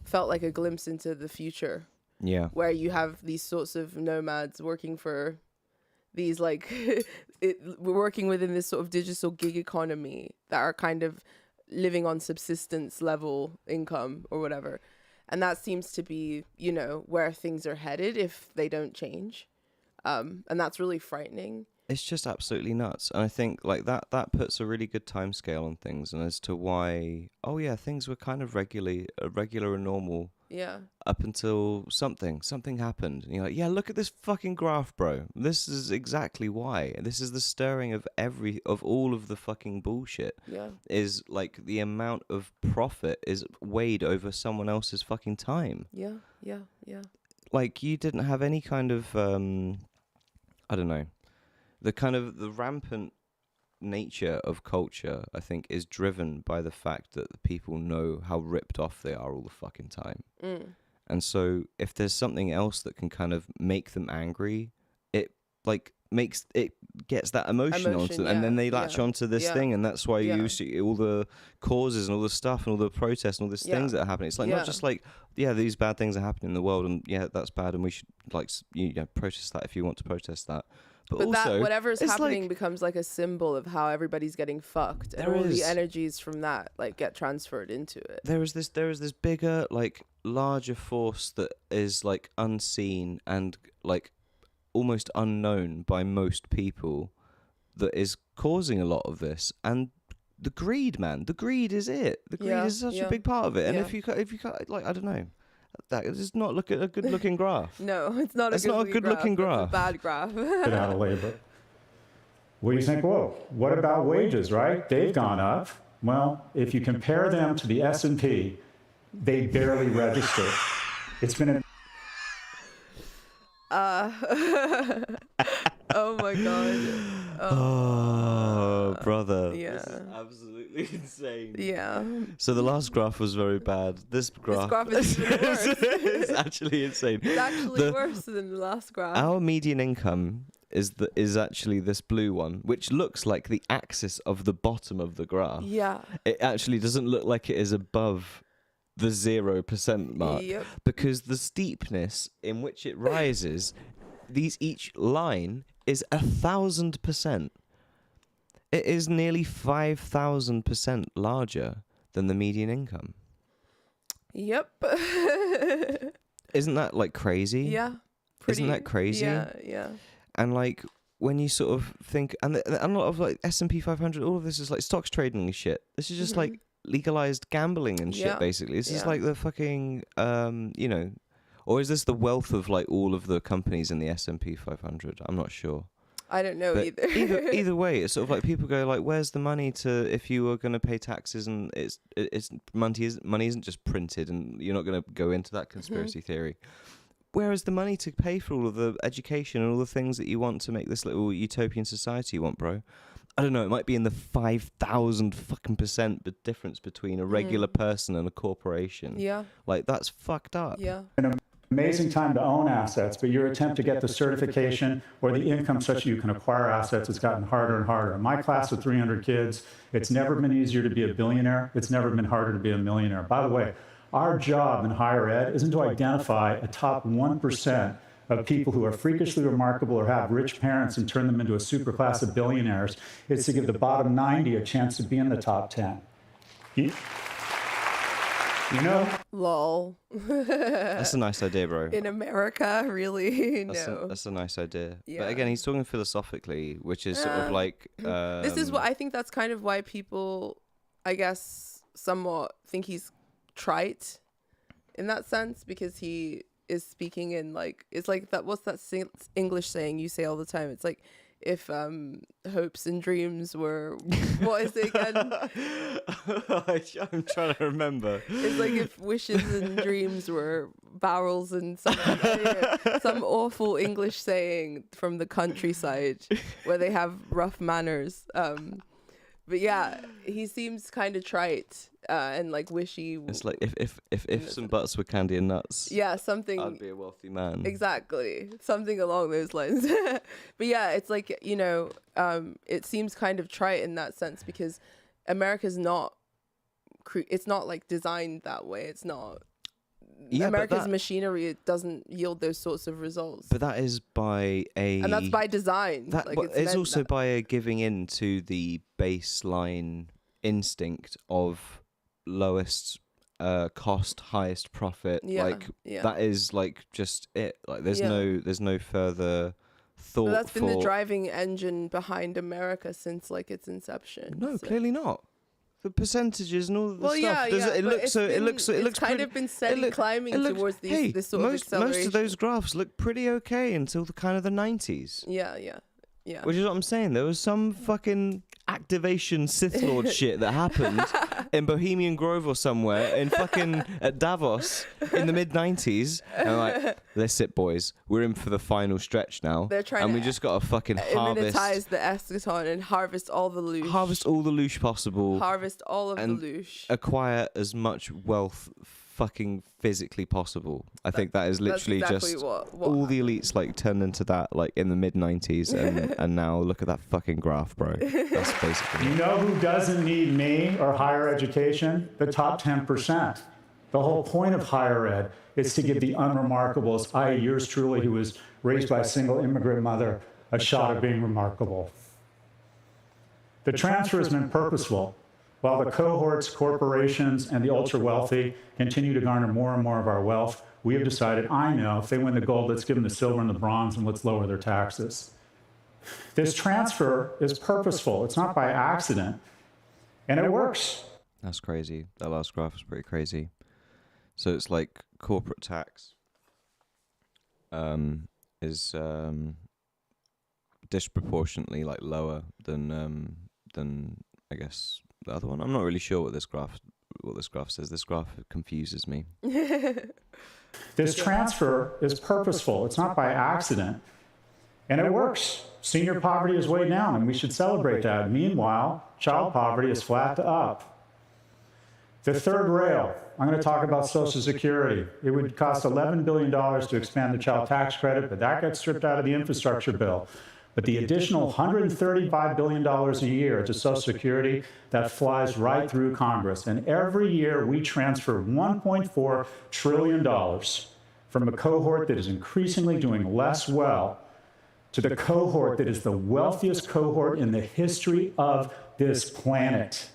felt like a glimpse into the future. Yeah. Where you have these sorts of nomads working for these like we're working within this sort of digital gig economy that are kind of living on subsistence level income or whatever. And that seems to be, where things are headed if they don't change. And that's really frightening. It's just absolutely nuts. And I think like that puts a really good time scale on things, and as to why, things were kind of regular and normal. Yeah. Up until something happened. And you're like, yeah, look at this fucking graph, bro. This is exactly why. This is the stirring of all of the fucking bullshit. Yeah. Is like the amount of profit is weighed over someone else's fucking time. Yeah. Like you didn't have any kind of I don't know. The rampant nature of culture, I think, is driven by the fact that the people know how ripped off they are all the fucking time. And so if there's something else that can kind of make them angry, it like gets that emotion onto them, and then they latch onto this thing, and that's why you see all the causes and all the stuff and all the protests and all these things that are happening. It's like not just like, these bad things are happening in the world, and that's bad, and we should like protest that if you want to protest that. But also, that whatever's happening like, becomes like a symbol of how everybody's getting fucked, and all the energies from that like get transferred into it. There is this bigger, like larger force that is like unseen and like almost unknown by most people, that is causing a lot of this, and the greed, man. The greed is it. The greed is such a big part of it. And if you like, I don't know, that is not a good looking graph. No, it's not. It's not a good looking graph. It's a bad graph. Get out of labor. Well, you think, whoa, what about wages, right? They've gone up. Well, if you compare them to the S&P, they barely register. It's been a... Oh my God. Oh, brother. Yeah. This is absolutely insane. Yeah. So the last graph was very bad. This graph is even worse. it's actually insane. It's actually worse than the last graph. Our median income is actually this blue one, which looks like the axis of the bottom of the graph. Yeah. It actually doesn't look like it is above the 0% mark. Yep. Because the steepness in which it rises, each line is 1,000%. It is nearly 5,000% larger than the median income. Yep. Isn't that like crazy? Yeah. Isn't that crazy? Yeah. And like when you sort of think, and a lot of like S&P 500, all of this is like stocks trading and shit. This is just like legalized gambling and shit, basically. This is like the fucking, or is this the wealth of like all of the companies in the S&P 500? I'm not sure. I don't know either. either way, it's sort of like people go like, where's the money to, if you were going to pay taxes, and it's money isn't just printed, and you're not going to go into that conspiracy theory. Where is the money to pay for all of the education and all the things that you want to make this little utopian society you want, bro? I don't know. It might be in the 5,000 fucking % difference between a regular person and a corporation. Yeah. Like, that's fucked up. Yeah. An amazing time to own assets, but your attempt to get the certification or the income such that you can acquire assets has gotten harder and harder. In my class of 300 kids, it's never been easier to be a billionaire. It's never been harder to be a millionaire. By the way, our job in higher ed isn't to identify a top 1% of people who are freakishly remarkable or have rich parents and turn them into a superclass of billionaires. It's to give the bottom 90 a chance to be in the top 10. You know? Lol. That's a nice idea, bro. In America, really? No. That's a nice idea. Yeah. But again, he's talking philosophically, which is sort of like... this is what I think that's kind of why people, I guess, somewhat think he's trite in that sense, because he is speaking in like, it's like that, what's that English saying you say all the time? It's like, if hopes and dreams were, what is it again? I'm trying to remember. It's like if wishes and dreams were barrels and something. Some awful English saying from the countryside where they have rough manners. But yeah, he seems kind of trite and like wishy. It's like if some butts were candy and nuts. Yeah, something. I'd be a wealthy man. Exactly, something along those lines. But yeah, it's like, it seems kind of trite in that sense, because America's not. It's not like designed that way. It's not. Yeah, America's machinery, it doesn't yield those sorts of results. But that is by and that's by design. But it's also by a giving in to the baseline instinct of lowest cost, highest profit. That is like just it. Like there's no further thought. But that's been the driving engine behind America since like its inception. No, clearly not. The percentages and all the stuff. It looks kind of been steady climbing towards this sort of acceleration. Most of those graphs look pretty okay until the 90s. Yeah. Which is what I'm saying. There was some fucking activation Sith Lord shit that happened in Bohemian Grove or somewhere in fucking at Davos in the mid-90s. And like, that's it, boys. We're in for the final stretch now. They're trying and we just got to fucking immunitize the eschaton and harvest all the loosh. Harvest all the loosh possible. Harvest all of the loosh. Acquire as much wealth fucking physically possible. I think that is literally exactly just what all the elites like turned into that like in the mid-90s and now look at that fucking graph, bro. That's basically You know who doesn't need me or higher education? The top 10%. The whole point of higher ed is to give the unremarkables, i.e. yours truly, who was raised by a single immigrant mother, a shot of being remarkable. The transfer has been purposeful. While the cohorts, corporations, and the ultra-wealthy continue to garner more and more of our wealth, we have decided, if they win the gold, let's give them the silver and the bronze, and let's lower their taxes. This transfer is purposeful. It's not by accident. And it works. That's crazy. That last graph is pretty crazy. So it's like corporate tax is disproportionately like lower than I guess the other one. I'm not really sure what this graph says. This graph confuses me. This transfer is purposeful. It's not by accident. And it works. Senior poverty is way down, and we should celebrate that. Meanwhile, child poverty is flat to up. The third rail, I'm going to talk about Social Security. It would cost $11 billion to expand the child tax credit, but that gets stripped out of the infrastructure bill. But the additional $135 billion a year to Social Security, that flies right through Congress. And every year we transfer $1.4 trillion from a cohort that is increasingly doing less well to the cohort that is the wealthiest cohort in the history of this planet.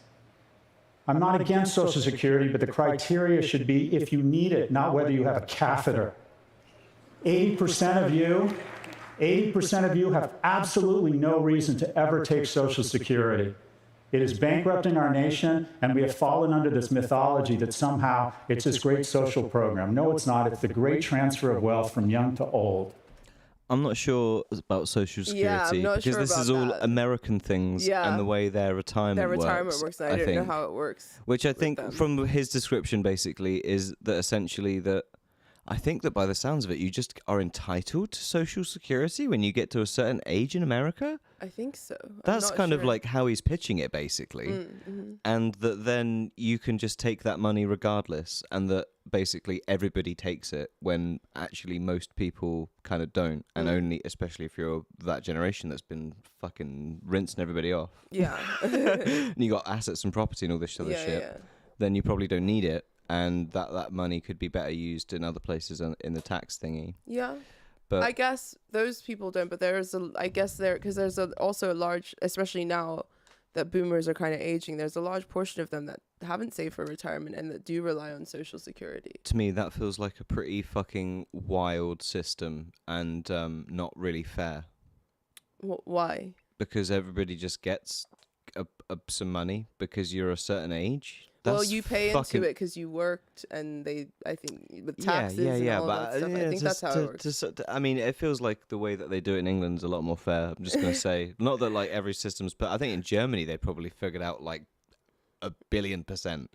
I'm not against Social Security, but the criteria should be if you need it, not whether you have a catheter. 80% of you have absolutely no reason to ever take Social Security. It is bankrupting our nation, and we have fallen under this mythology that somehow it's this great social program. No, it's not. It's the great transfer of wealth from young to old. I'm not sure about Social Security I'm not because sure this about is all that. American things and the way their retirement works. I don't know how it works. Which I think from his description basically is that essentially that I think that by the sounds of it, you just are entitled to Social Security when you get to a certain age in America. I think so. That's kind of like how he's pitching it, basically. Mm-hmm. And that then you can just take that money regardless, and that basically everybody takes it when actually most people kind of don't, and only, especially if you're that generation that's been fucking rinsing everybody off. Yeah. And you got assets and property and all this other shit. Yeah. Then you probably don't need it. And that money could be better used in other places in the tax thingy. Yeah. But I guess those people don't, but there's also a large, especially now that boomers are kind of aging, there's a large portion of them that haven't saved for retirement and that do rely on Social Security. To me, that feels like a pretty fucking wild system and not really fair. Why? Because everybody just gets some money because you're a certain age. Well, you pay into it because you worked, and I think, with taxes and all that stuff. I think that's how it works. I mean, it feels like the way that they do it in England is a lot more fair. I'm just going to say, not that like every system's, but I think in Germany they probably figured out like 1 billion%.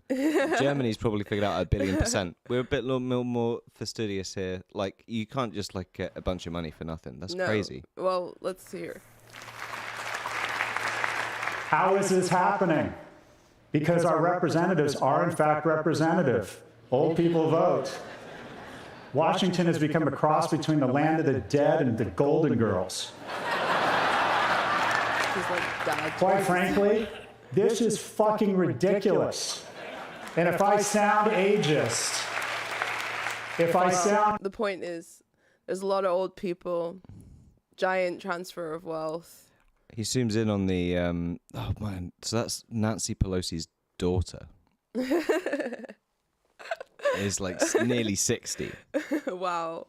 Germany's probably figured out 1 billion%. We're a bit more fastidious here. Like, you can't just like get a bunch of money for nothing. That's crazy. Well, let's hear. How is this happening? Because our representatives are, in fact, representative. Old people vote. Washington has become a cross between the land of the dead and the Golden Girls. Quite frankly, this is fucking ridiculous. And if I sound ageist, The point is, there's a lot of old people, giant transfer of wealth. He zooms in on the, oh man, so that's Nancy Pelosi's daughter. Is like nearly 60. Wow.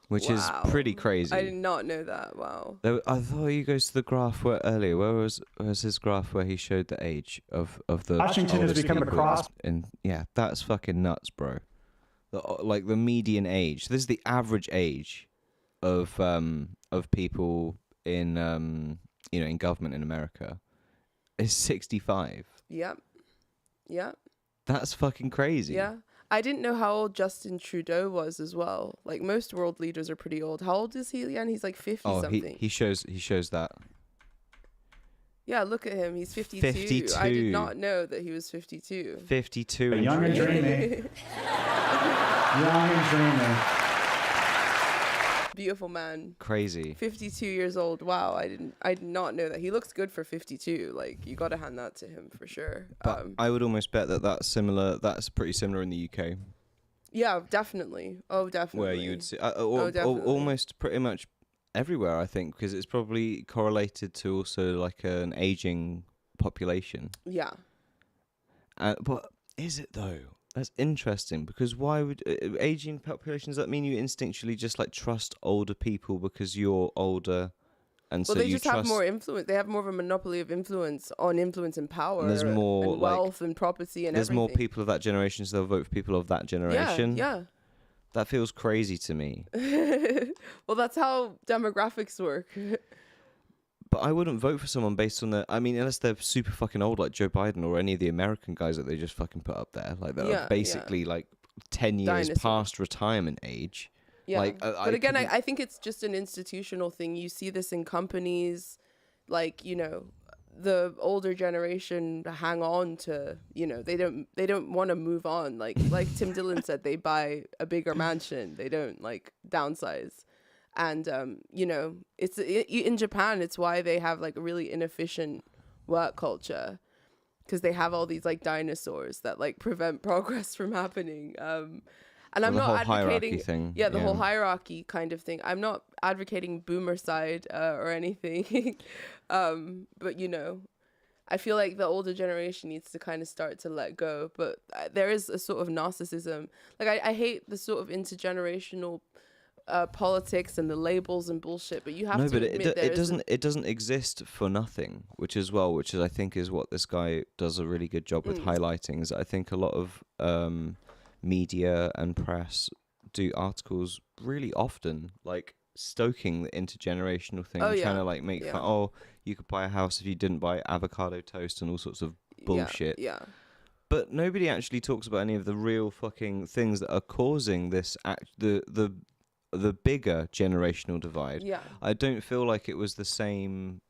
Which is pretty crazy. I did not know that. Wow. I thought he goes to the graph earlier. Where was his graph where he showed the age of the Washington has become a cross. And yeah, that's fucking nuts, bro. Like the median age. This is the average age of people in in government in America is 65. Yep. That's fucking crazy. Yeah. I didn't know how old Justin Trudeau was as well. Like, most world leaders are pretty old. How old is he again? He's like 50 something. He shows that. Yeah, look at him. He's 52. 52. I did not know that he was 52. 52. Young and dreamy. Young and dreamy. Beautiful man. Crazy. 52 years old. Wow, I did not know that. He looks good for 52. Like, you got to hand that to him for sure. But I would almost bet that's pretty similar in the UK. Yeah, definitely. Oh, definitely. Where you would see almost pretty much everywhere, I think, because it's probably correlated to also like an aging population. Yeah. But is it though? That's interesting, because why would aging populations, that mean you instinctually just like trust older people because you're older And well, so they you just have trust. more influence. They have more of a monopoly of influence and power, And there's more, and like, wealth and property and there's everything. more people of that generation, so they'll vote for people of that generation. Yeah. That feels crazy to me. Well, that's how demographics work. But I wouldn't vote for someone based on their. I mean, unless they're super fucking old, like Joe Biden or any of the American guys that they just fucking put up there, like that are basically like 10 years Dinosaurs. past retirement age. Yeah. Like, but again, I think it's just an institutional thing. You see this in companies, like, the older generation hang on to, they don't want to move on. Like Tim Dillon said, they buy a bigger mansion. They don't like downsize. And, it's in Japan, it's why they have like a really inefficient work culture, because they have all these like dinosaurs that like prevent progress from happening. And I'm not advocating thing. The whole hierarchy kind of thing. I'm not advocating boomer side or anything. But I feel like the older generation needs to kind of start to let go. But there is a sort of narcissism. Like I hate the sort of intergenerational politics and the labels and bullshit. But you have to admit it doesn't exist for nothing, which I think is what this guy does a really good job with highlighting. Is I think a lot of media and press do articles really often, like stoking the intergenerational thing, trying to like make fun. You could buy a house if you didn't buy avocado toast and all sorts of bullshit. Yeah. But nobody actually talks about any of the real fucking things that are causing this the bigger generational divide. Yeah. I don't feel like it was the same.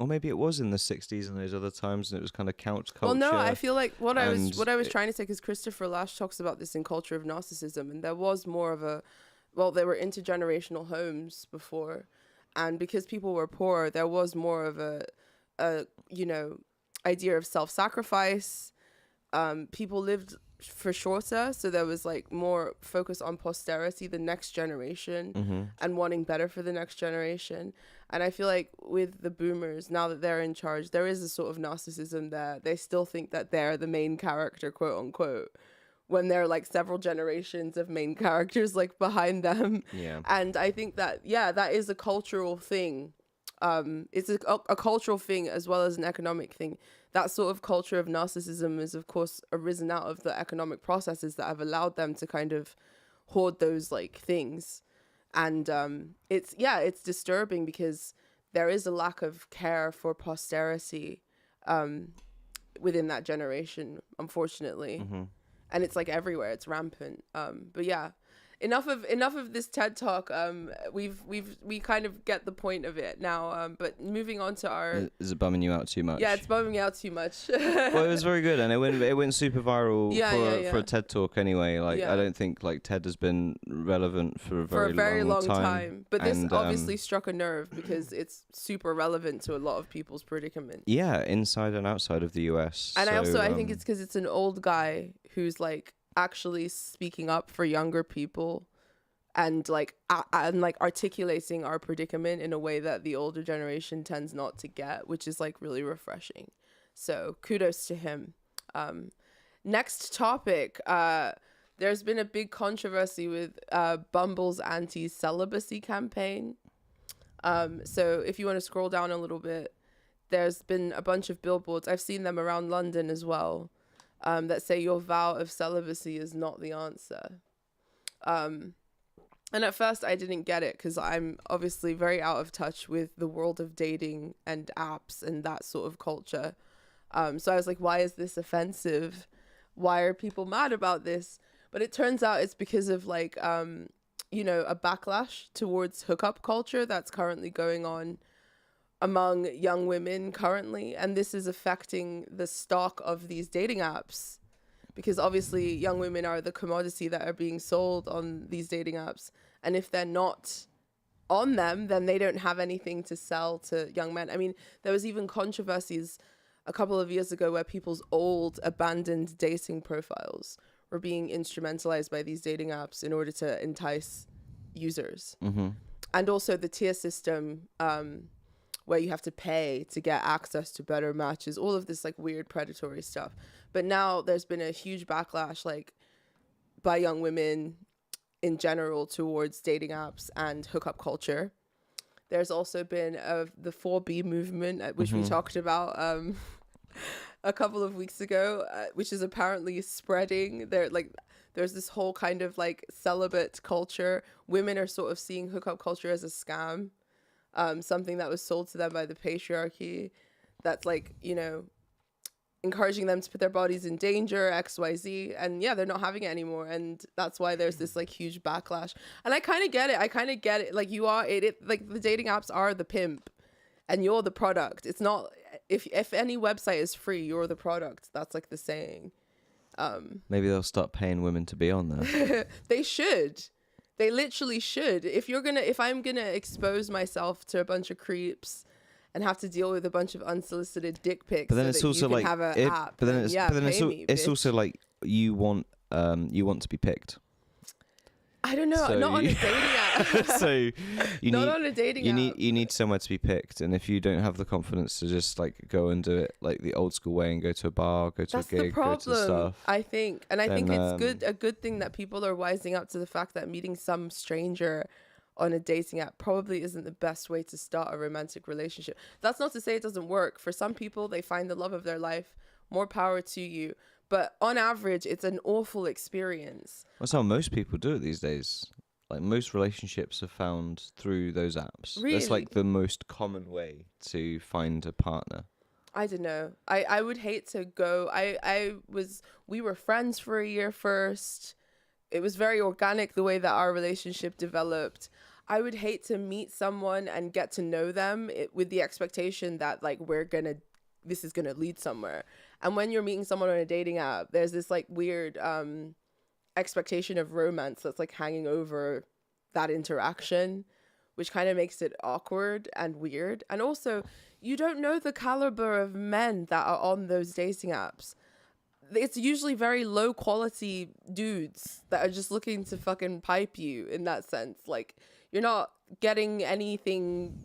Or maybe it was in the 60s and those other times, and it was kind of couch culture. Well, no, I feel like what I was trying to say, because Christopher Lasch talks about this in Culture of Narcissism, and there was more of there were intergenerational homes before, and because people were poor, there was more of a idea of self-sacrifice. People lived for shorter, so there was like more focus on posterity, the next generation, and wanting better for the next generation. And I feel like with the boomers, now that they're in charge, there is a sort of narcissism there. They still think that they're the main character, quote unquote, when there are like several generations of main characters like behind them. Yeah. And I think that that is a cultural thing. It's a cultural thing as well as an economic thing. That sort of culture of narcissism is, of course, arisen out of the economic processes that have allowed them to kind of hoard those like things. And it's disturbing because there is a lack of care for posterity within that generation, unfortunately. And it's like everywhere, it's rampant. But yeah, enough of this TED talk. We kind of get the point of it now. But moving on to our. Is it bumming you out too much? Yeah, it's bumming me out too much. Well, it was very good, and it went super viral for a TED talk anyway. Like I don't think like TED has been relevant for a very long time. But this obviously struck a nerve because it's super relevant to a lot of people's predicament. Yeah, inside and outside of the US. And I think it's because it's an old guy who's like actually speaking up for younger people and like articulating our predicament in a way that the older generation tends not to get, which is like really refreshing. So kudos to him. Next topic. There's been a big controversy with Bumble's anti-celibacy campaign. So if you want to scroll down a little bit, there's been a bunch of billboards. I've seen them around London as well. That say your vow of celibacy is not the answer. And at first I didn't get it because I'm obviously very out of touch with the world of dating and apps and that sort of culture. So I was like, why is this offensive? Why are people mad about this? But it turns out it's because of like, a backlash towards hookup culture that's currently going on among young women currently, and this is affecting the stock of these dating apps because obviously young women are the commodity that are being sold on these dating apps, and if they're not on them, then they don't have anything to sell to young men. I mean, there was even controversies a couple of years ago where people's old abandoned dating profiles were being instrumentalized by these dating apps in order to entice users. And also the tier system, where you have to pay to get access to better matches, all of this like weird predatory stuff. But now there's been a huge backlash like by young women in general towards dating apps and hookup culture. There's also been the 4B movement, which we talked about a couple of weeks ago, which is apparently spreading. There's this whole kind of like celibate culture. Women are sort of seeing hookup culture as a scam, something that was sold to them by the patriarchy. That's like, you know, encouraging them to put their bodies in danger, XYZ, and yeah, they're not having it anymore, and that's why there's this like huge backlash. And I kind of get it. Like you are it like the dating apps are the pimp, and you're the product. It's not if any website is free, you're the product. That's like the saying. Maybe they'll start paying women to be on there. They should. They literally should. If I'm gonna expose myself to a bunch of creeps and have to deal with a bunch of unsolicited dick pics, But then so it's that also you can like, have an app. but then it's Bitch. also like you want to be picked. I don't know, So not on a you- dating app. So you Not need on a dating app. you need somewhere to be picked, and if you don't have the confidence to just like go and do it like the old school way and go to a bar, go to That's a gig, the problem, go to stuff. I think. And I think then, it's a good thing that people are wising up to the fact that meeting some stranger on a dating app probably isn't the best way to start a romantic relationship. That's not to say it doesn't work. For some people, they find the love of their life. More power to you. But on average, it's an awful experience. That's how most people do it these days. Like most relationships are found through those apps. Really? That's like the most common way to find a partner. I don't know. I would hate to go. We were friends for a year first. It was very organic the way that our relationship developed. I would hate to meet someone and get to know them with the expectation that like this is gonna lead somewhere. And when you're meeting someone on a dating app, there's this like weird expectation of romance that's like hanging over that interaction, which kind of makes it awkward and weird. And also, you don't know the caliber of men that are on those dating apps. It's usually very low quality dudes that are just looking to fucking pipe you in that sense. Like, you're not getting anything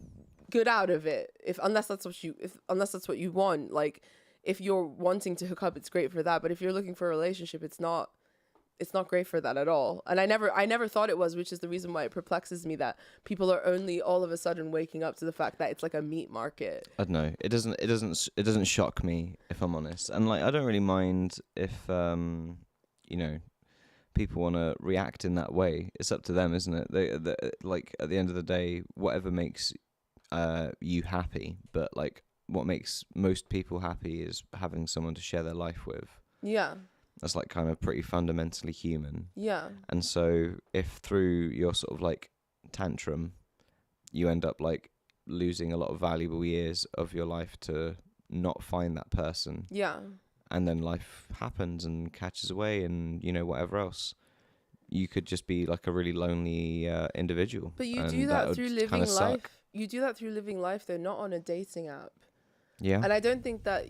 good out of it unless that's what you want. Like, if you're wanting to hook up, it's great for that. But if you're looking for a relationship, it's not great for that at all. And I never thought it was, which is the reason why it perplexes me that people are only all of a sudden waking up to the fact that it's like a meat market. I don't know. It doesn't shock me, if I'm honest. And like I don't really mind if you know, people want to react in that way. It's up to them, isn't it? They like at the end of the day, whatever makes you happy. But like what makes most people happy is having someone to share their life with. Yeah. That's like kind of pretty fundamentally human. Yeah. And so if through your sort of like tantrum, you end up like losing a lot of valuable years of your life to not find that person. Yeah. And then life happens and catches away and, you know, whatever else. You could just be like a really lonely individual. But you and do that would through living kinda life. suck. You do that through living life, though, not on a dating app. Yeah. And I don't think that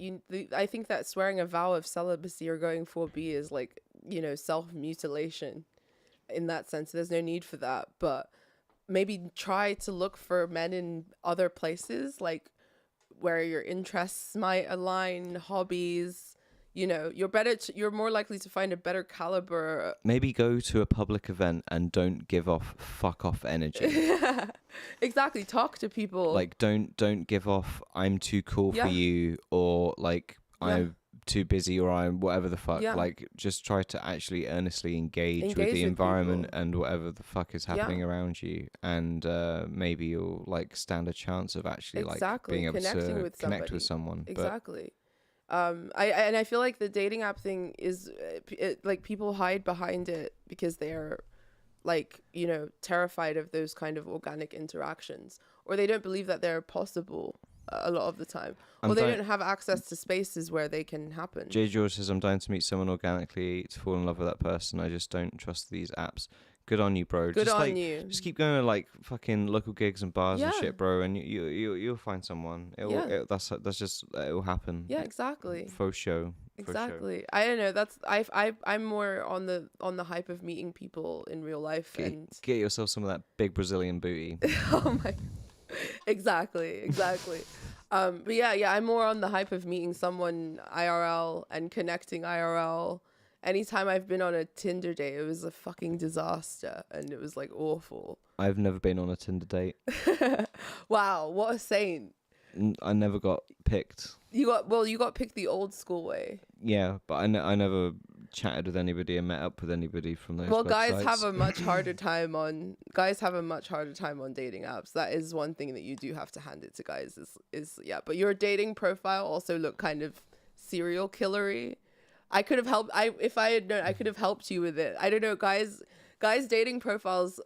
I think that swearing a vow of celibacy or going 4B is like, you know, self-mutilation in that sense. There's no need for that. But maybe try to look for men in other places, like where your interests might align, hobbies. You know, you're more likely to find a better caliber. Maybe go to a public event and don't give off fuck off energy. Yeah, exactly. Talk to people. Like don't give off I'm too cool for you, or like I'm too busy, or I'm whatever the fuck. Yeah. Like just try to actually earnestly engage with with the environment people. and whatever the fuck is happening around you, and maybe you'll like stand a chance of actually like being able Connecting to with connect with somebody. someone. Exactly. I feel like the dating app thing is like people hide behind it because they're like, you know, terrified of those kind of organic interactions, or they don't believe that they're possible a lot of the time, or they don't have access to spaces where they can happen. Jay George says, I'm dying to meet someone organically to fall in love with that person. I just don't trust these apps. Good on you, bro. Good just, on like, you. Just keep going to like fucking local gigs and bars and shit, bro, and you'll find someone. That's just it'll happen. Yeah, exactly. For show. Exactly. I don't know. I'm more on the hype of meeting people in real life and Get yourself some of that big Brazilian booty. oh my. Exactly. But yeah, I'm more on the hype of meeting someone IRL and connecting IRL anytime I've been on a Tinder date, it was a fucking disaster, and it was like awful. I've never been on a Tinder date. Wow, what a saint. I never got picked. You got picked the old school way. Yeah, but I never chatted with anybody and met up with anybody from those websites. Guys have a much harder time on dating apps. That is one thing that you do have to hand it to guys is yeah, but your dating profile also looked kind of serial killery. I could have helped if I had known, I could have helped you with it. I don't know, guys dating profiles,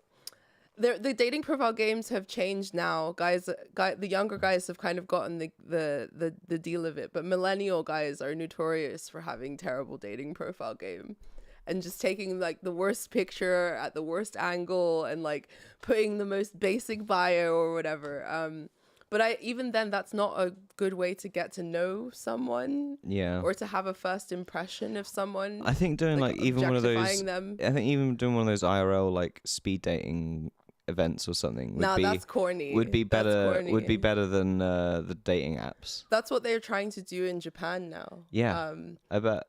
the dating profile games have changed now. The younger guys have kind of gotten the deal of it, but millennial guys are notorious for having terrible dating profile game and just taking like the worst picture at the worst angle and like putting the most basic bio or whatever. But even then, that's not a good way to get to know someone. Yeah. Or to have a first impression of someone. I think doing like even one of those. objectifying them. I think even doing one of those IRL like speed dating events or something would be that's corny. would be That's better corny. would be better than the dating apps. That's what they're trying to do in Japan now. Yeah. I bet.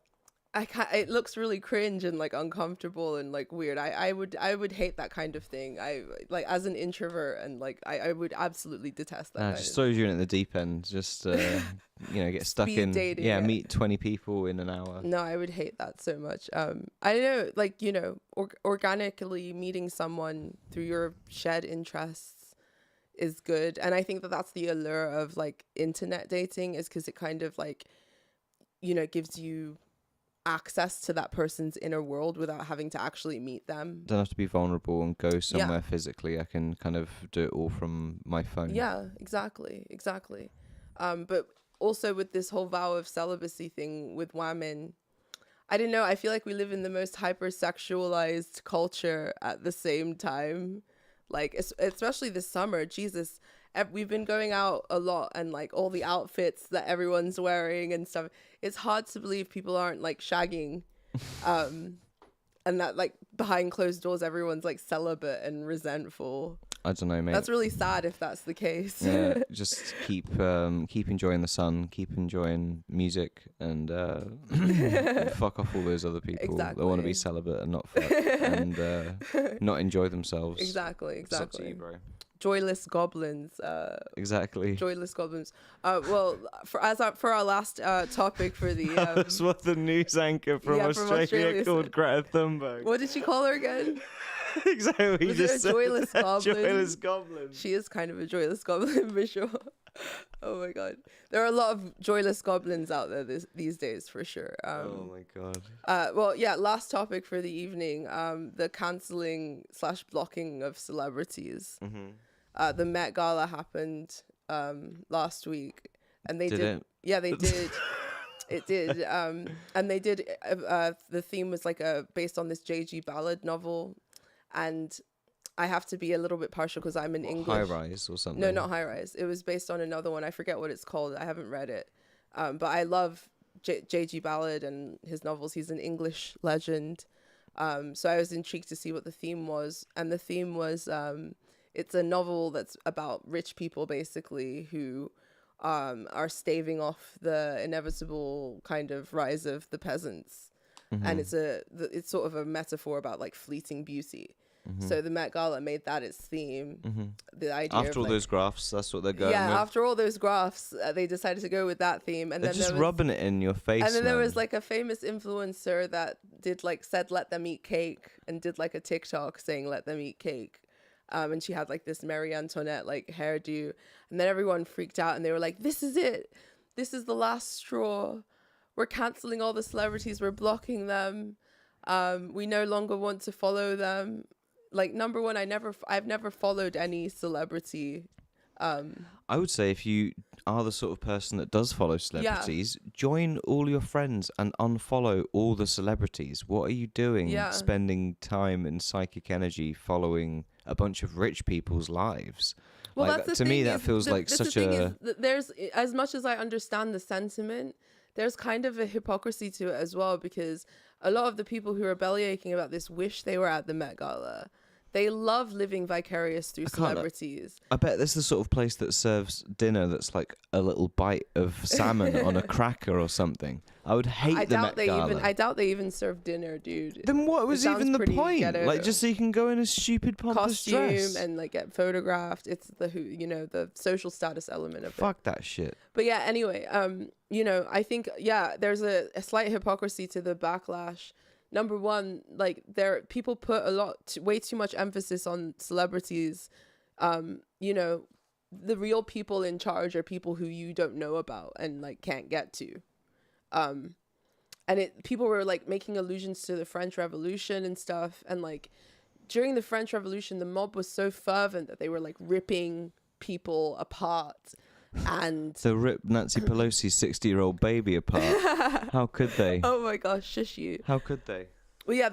I can't. It looks really cringe and like uncomfortable and like weird. I would hate that kind of thing. I like as an introvert and like I would absolutely detest that. Just throws you in at the deep end. Just get stuck Speed in. dating, yeah, yeah. Meet 20 people in an hour. No, I would hate that so much. I don't know, like organically meeting someone through your shared interests is good, and I think that that's the allure of like internet dating is because it kind of like gives you access to that person's inner world without having to actually meet them. Don't have to be vulnerable and go somewhere physically. I can kind of do it all from my phone. Yeah, exactly. But also with this whole vow of celibacy thing with women, I don't know, I feel like we live in the most hypersexualized culture at the same time. Like especially this summer, Jesus, we've been going out a lot and like all the outfits that everyone's wearing and stuff. It's hard to believe people aren't like shagging, and that like behind closed doors everyone's like celibate and resentful. I don't know, mate. That's really sad if that's the case. Yeah, just keep enjoying the sun, keep enjoying music, and fuck off all those other people that want to be celibate and not fuck and not enjoy themselves. Exactly. It's up to you, bro. Joyless goblins. Exactly. Joyless goblins. For our last topic for the that's what the news anchor from Australia called said. Greta Thunberg. What did she call her again? Exactly. Was it a joyless goblin? Joyless goblin. She is kind of a joyless goblin for sure. Oh my god, there are a lot of joyless goblins out there these days for sure. Oh my god. Last topic for the evening. The cancelling / blocking of celebrities. Mm-hmm. The Met Gala happened last week, and they did. It? Yeah, they did. It did. And they did. The theme was like based on this J.G. Ballard novel, and I have to be a little bit partial because I'm in English. High Rise or something? No, not High Rise. It was based on another one. I forget what it's called. I haven't read it. But I love J.G. Ballard and his novels. He's an English legend. So I was intrigued to see what the theme was. And the theme was, it's a novel that's about rich people, basically, who are staving off the inevitable kind of rise of the peasants. Mm-hmm. And it's sort of a metaphor about like fleeting beauty. Mm-hmm. So the Met Gala made that its theme. Mm-hmm. The idea after all those graphs, that's what they're going with. After all those graphs, they decided to go with that theme. And they're then just rubbing it in your face. And then there was like a famous influencer that said let them eat cake and did like a TikTok saying let them eat cake. And she had like this Marie Antoinette like hairdo. And then everyone freaked out and they were like, this is it. This is the last straw. We're cancelling all the celebrities. We're blocking them. We no longer want to follow them. Like, number one, I've never followed any celebrity. I would say if you are the sort of person that does follow celebrities, join all your friends and unfollow all the celebrities. What are you doing spending time and psychic energy following a bunch of rich people's lives? Well, like, that's the to thing me, that feels like such a... There's, as much as I understand the sentiment, there's kind of a hypocrisy to it as well, because a lot of the people who are bellyaching about this wish they were at the Met Gala. They love living vicarious through celebrities. I bet this is the sort of place that serves dinner that's like a little bite of salmon on a cracker or something. I would hate the Met Gala. I doubt they even serve dinner, dude. Then what was even the point? Ghetto. Like, just so you can go in a stupid pompous dress. Costume and like get photographed. It's the social status element of it. Fuck that shit. But yeah, anyway, I think there's a slight hypocrisy to the backlash. Number one, like people put way too much emphasis on celebrities. The real people in charge are people who you don't know about and like can't get to. And people were like making allusions to the French Revolution and stuff. And like during the French Revolution, the mob was so fervent that they were like ripping people apart. And so rip Nancy Pelosi's 60-year-old baby apart. How could they? Oh my gosh, shush you. How could they? Well, yeah,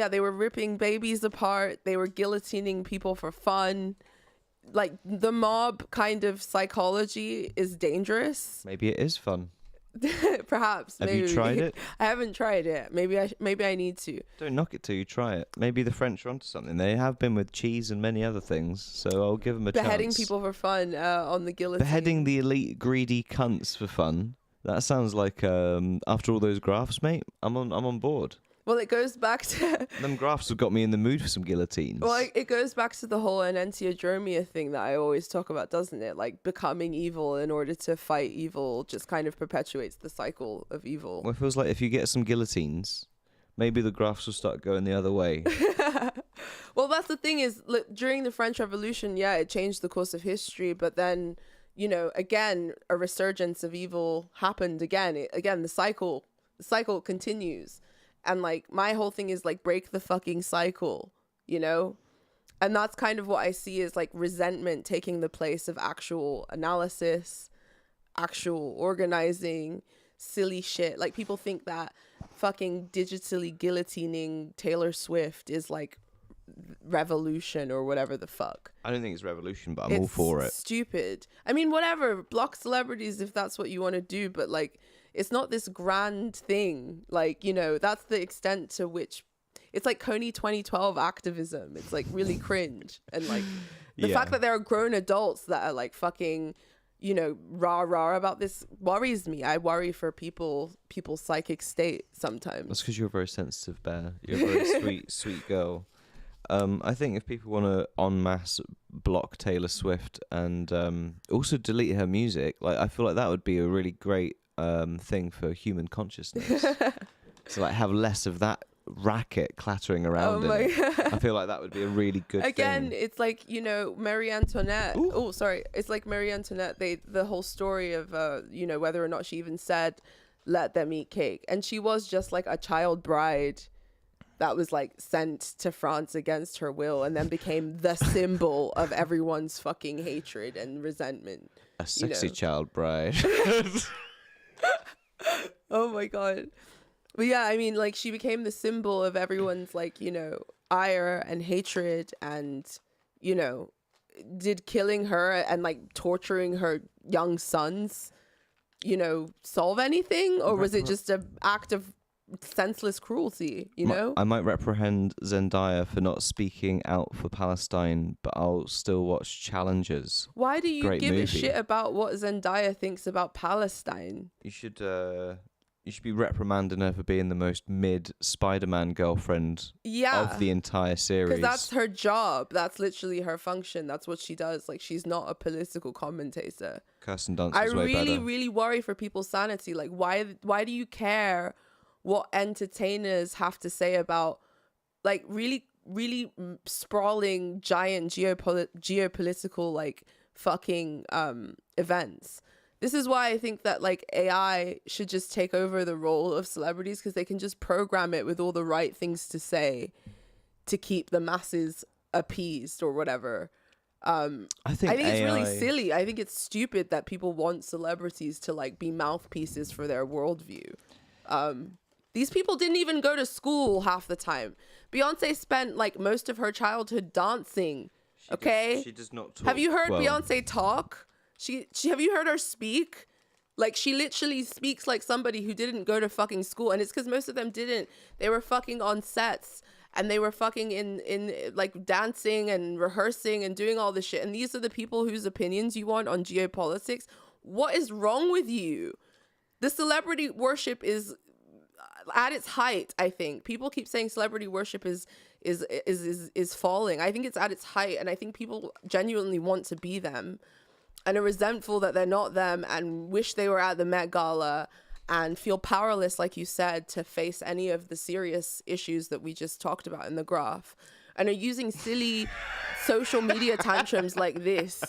they were ripping babies apart. They were guillotining people for fun. Like the mob kind of psychology is dangerous. Maybe it is fun. Perhaps. Have you tried it? I haven't tried it. Maybe I need to. Don't knock it till you try it. Maybe the French are onto something. They have been with cheese and many other things, so I'll give them a chance. Beheading people for fun on the guillotine. Beheading the elite greedy cunts for fun. That sounds like after all those graphs, mate. I'm on board. Well, it goes back to... Them graphs have got me in the mood for some guillotines. Well, it goes back to the whole enantiodromia thing that I always talk about, doesn't it? Like, becoming evil in order to fight evil just kind of perpetuates the cycle of evil. Well, it feels like if you get some guillotines, maybe the graphs will start going the other way. Well, that's the thing is, look, during the French Revolution, it changed the course of history, but then, again, a resurgence of evil happened again. The cycle continues. And like my whole thing is like break the fucking cycle, and that's kind of what I see is like resentment taking the place of actual analysis, actual organizing, silly shit. Like people think that fucking digitally guillotining Taylor Swift is like revolution or whatever the fuck. I don't think it's revolution, but I'm all for it. Stupid. I mean, whatever. Block celebrities if that's what you want to do, but like it's not this grand thing. Like, that's the extent to which it's like Coney 2012 activism. It's like really cringe. And like the fact that there are grown adults that are like fucking, rah about this worries me. I worry for people's psychic state sometimes. That's because you're a very sensitive bear. You're a very sweet girl. I think if people want to en masse block Taylor Swift and also delete her music, like I feel like that would be a really great thing for human consciousness. So like have less of that racket clattering around. Oh my God. I feel like that would be a really good Again, thing. it's like, Marie Antoinette. Ooh. Oh, sorry. It's like Marie Antoinette. The whole story of, whether or not she even said, let them eat cake. And she was just like a child bride that was like sent to France against her will and then became the symbol of everyone's fucking hatred and resentment. A sexy child bride. Oh my God. But yeah, I mean, like she became the symbol of everyone's like, ire and hatred and, did killing her and like torturing her young sons, solve anything? Or was it just an act of senseless cruelty, I might reprehend Zendaya for not speaking out for Palestine, but I'll still watch Challengers. Why do you Great give movie. a shit about what Zendaya thinks about Palestine? You should be reprimanding her for being the most mid Spider-Man girlfriend of the entire series. Because that's her job. That's literally her function. That's what she does. Like, she's not a political commentator. Kirsten Dunst I is way really, better. really worry for people's sanity. Like, why do you care what entertainers have to say about, like, really, really sprawling, giant geopolitical, like, fucking events? This is why I think that like AI should just take over the role of celebrities because they can just program it with all the right things to say to keep the masses appeased or whatever. I think it's really silly. I think it's stupid that people want celebrities to like be mouthpieces for their worldview. These people didn't even go to school half the time. Beyonce spent like most of her childhood dancing. She does not talk. Have you heard Beyonce talk? Have you heard her speak? Like, she literally speaks like somebody who didn't go to fucking school. And it's because most of them didn't. They were fucking on sets and they were fucking in like dancing and rehearsing and doing all this shit. And these are the people whose opinions you want on geopolitics. What is wrong with you? The celebrity worship is at its height. I think people keep saying celebrity worship is falling. I think it's at its height, and I think people genuinely want to be them and are resentful that they're not them and wish they were at the Met Gala and feel powerless, like you said, to face any of the serious issues that we just talked about in the graph, and are using silly social media tantrums like this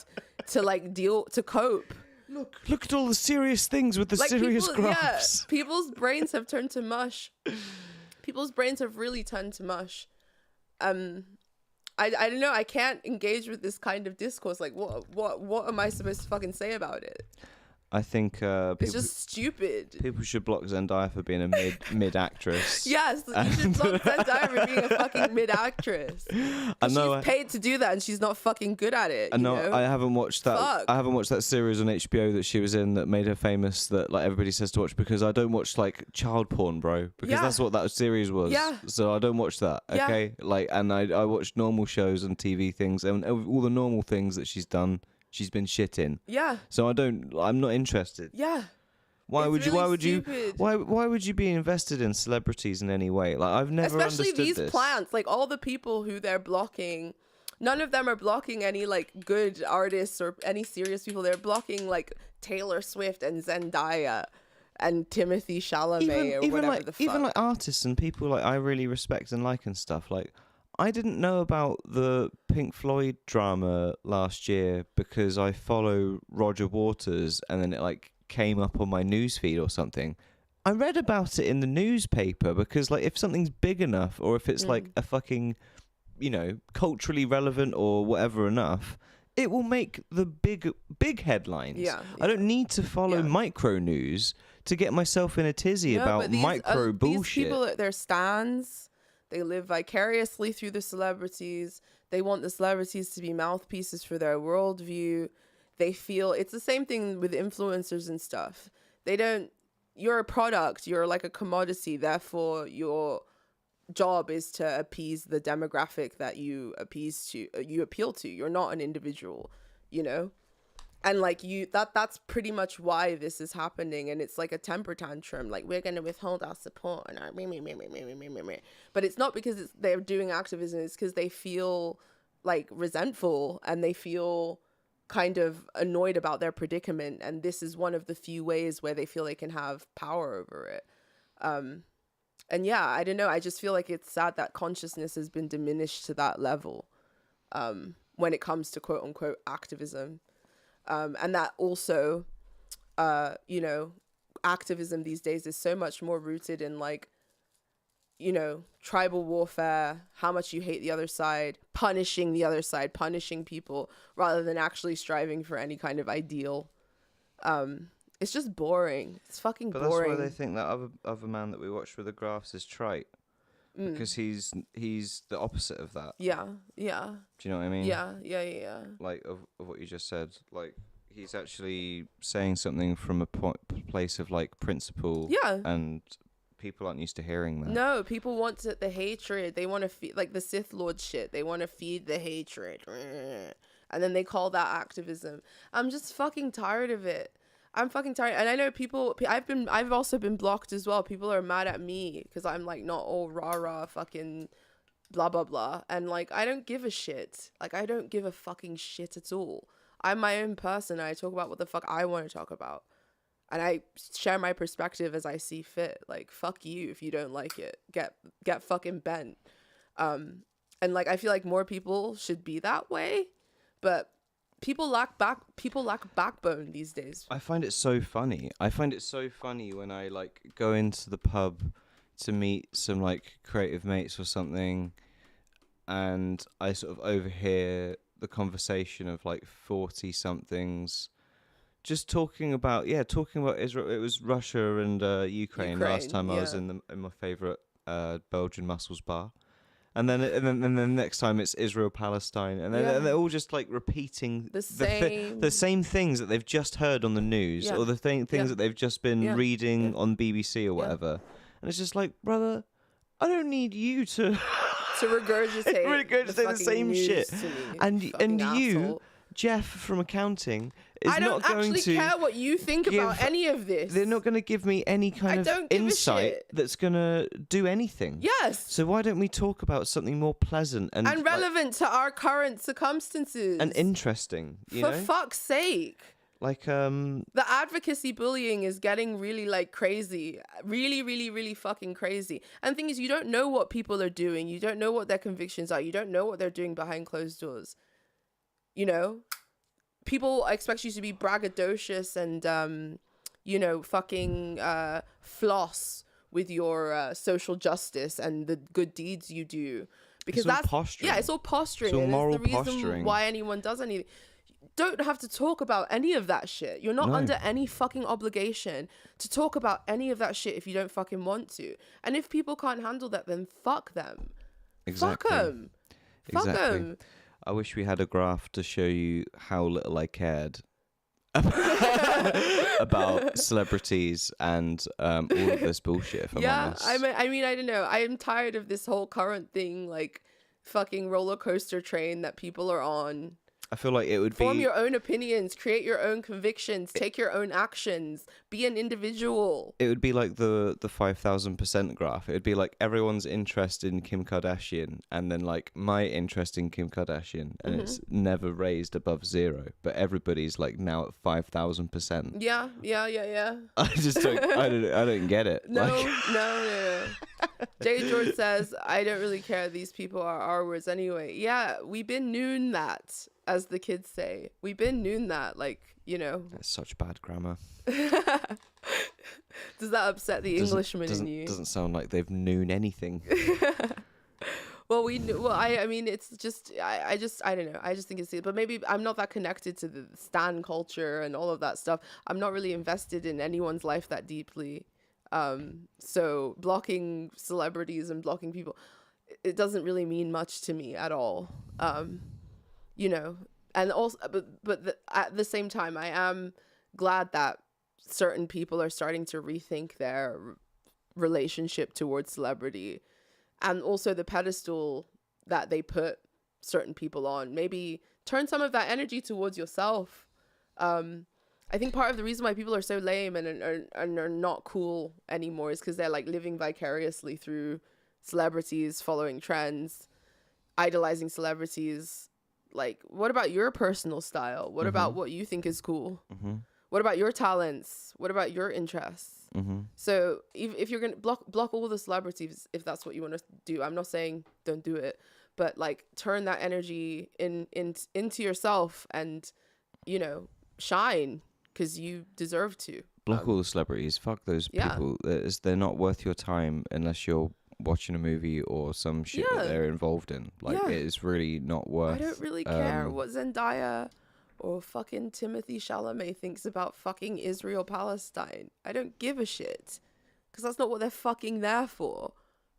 to cope. Look at all the serious things with the serious graphs. Yeah, people's brains have turned to mush. People's brains have really turned to mush. I don't know. I can't engage with this kind of discourse. Like, what am I supposed to fucking say about it? I think it's just stupid. People should block Zendaya for being a mid actress. Yes, you should block Zendaya for being a fucking mid actress. I know she's paid to do that, and she's not fucking good at it. I know. I haven't watched that. Fuck. I haven't watched that series on HBO that she was in that made her famous. That like everybody says to watch, because I don't watch like child porn, bro. Because that's what that series was. Yeah. So I don't watch that. Okay. Yeah. Like, and I watch normal shows and TV things and all the normal things that she's done. She's been shit in. Yeah. So I'm not interested. Yeah. Why would you be invested in celebrities in any way? Like, I've never Especially understood these this. plants, like all the people who they're blocking, none of them are blocking any like good artists or any serious people. They're blocking like Taylor Swift and Zendaya and Timothy Chalamet or whatever the fuck. Even like artists and people like I really respect and like and stuff. Like, I didn't know about the Pink Floyd drama last year because I follow Roger Waters, and then it like came up on my newsfeed or something. I read about it in the newspaper because like if something's big enough, or if it's like a fucking, culturally relevant or whatever enough, it will make the big headlines. Yeah. I don't need to follow micro news to get myself in a tizzy about micro bullshit. These people, they're stans. They live vicariously through the celebrities. They want the celebrities to be mouthpieces for their worldview. They feel it's the same thing with influencers and stuff. You're a product. You're like a commodity. Therefore, your job is to appease the demographic that you appeal to. You're not an individual, And like that's pretty much why this is happening, and it's like a temper tantrum. Like, we're gonna withhold our support and our but it's not because they're doing activism. It's because they feel like resentful and they feel kind of annoyed about their predicament, and this is one of the few ways where they feel they can have power over it. And yeah, I don't know. I just feel like it's sad that consciousness has been diminished to that level when it comes to quote unquote activism. And that also, activism these days is so much more rooted in like, tribal warfare, how much you hate the other side, punishing the other side, punishing people, rather than actually striving for any kind of ideal. It's just boring. It's fucking boring. But that's why they think that other man that we watched with the graphs is trite. Because he's the opposite of that. Yeah. Do you know what I mean? Yeah. Like of what you just said. Like, he's actually saying something from a place of like principle. Yeah. And people aren't used to hearing that. No, people want the hatred. They want to feed like the Sith Lord shit. They want to feed the hatred, and then they call that activism. I'm just fucking tired of it. I'm fucking tired. And I know I've also been blocked as well. People are mad at me because I'm like not all rah fucking blah blah blah, and like I don't give a shit. Like, I don't give a fucking shit at all. I'm my own person, and I talk about what the fuck I want to talk about, and I share my perspective as I see fit. Like, fuck you if you don't like it. Get fucking bent. And like, I feel like more people should be that way, but people lack backbone these days. I find it so funny. When I like go into the pub to meet some like creative mates or something, and I sort of overhear the conversation of like 40 somethings just talking about Israel. It was Russia and Ukraine last time I was in my favorite Belgian mussels bar. And then next time it's Israel Palestine, and then and they're all just like repeating the same things that they've just heard on the news, or the things that they've just been reading on BBC or whatever. And it's just like, brother, I don't need you to to regurgitate the same shit. to me, And fucking you, asshole. Jeff from accounting, is I don't not going actually to care what you think about any of this. They're not going to give me any kind of don't give a insight shit. that's going to do anything. Yes. So why don't we talk about something more pleasant and relevant to our current circumstances. and interesting, you For know? fuck's sake. Like The advocacy bullying is getting really like crazy. Really, really, really fucking crazy. And the thing is, you don't know what people are doing. You don't know what their convictions are. You don't know what they're doing behind closed doors. You know? People expect you to be braggadocious and, you know, fucking floss with your social justice and the good deeds you do. Because it's all that's posturing. Yeah, it's all posturing. It's all and moral it's the reason posturing. why anyone does anything. Don't have to talk about any of that shit. You're not under any fucking obligation to talk about any of that shit if you don't fucking want to. And if people can't handle that, then fuck them. Exactly. Fuck them. Fuck Exactly. them. I wish we had a graph to show you how little I cared about celebrities and all of this bullshit, if I'm honest. I mean, I don't know. I am tired of this whole current thing, like fucking roller coaster train that people are on. I feel like it would Form be... your own opinions, create your own convictions, take your own actions, be an individual. It would be like the 5,000% graph. It would be like everyone's interest in Kim Kardashian and then like my interest in Kim Kardashian, and it's never raised above 0, but everybody's like now at 5,000%. Yeah. I just don't I don't get it. No, Like, no. Jay George says, I don't really care. These people are our words anyway. Yeah, we've been noon that, as the kids say. We've been noon that, like, you know. that's such bad grammar. Does that upset the Englishman in you? Doesn't sound like they've known anything. Well, I mean, it's just, I don't know. I just think it's, but maybe I'm not that connected to the stan culture and all of that stuff. I'm not really invested in anyone's life that deeply. So blocking celebrities and blocking people, it doesn't really mean much to me at all. You know, and also, but at the same time, I am glad that certain people are starting to rethink their relationship towards celebrity, and also the pedestal that they put certain people on. Maybe turn some of that energy towards yourself. I think part of the reason why people are so lame and are not cool anymore is because they're like living vicariously through celebrities, following trends, idolizing celebrities. Like, what about your personal style? What about what you think is cool? What about your talents? What about your interests? So if you're gonna block all the celebrities, if that's what you want to do, I'm not saying don't do it, but like turn that energy into yourself and, you know, shine, because you deserve to. Block all the celebrities. Fuck those people. They're not worth your time unless you're watching a movie or some shit that they're involved in. Like, it is really not worth. I don't really care what Zendaya or fucking Timothy Chalamet thinks about fucking Israel Palestine. I don't give a shit, because that's not what they're fucking there for.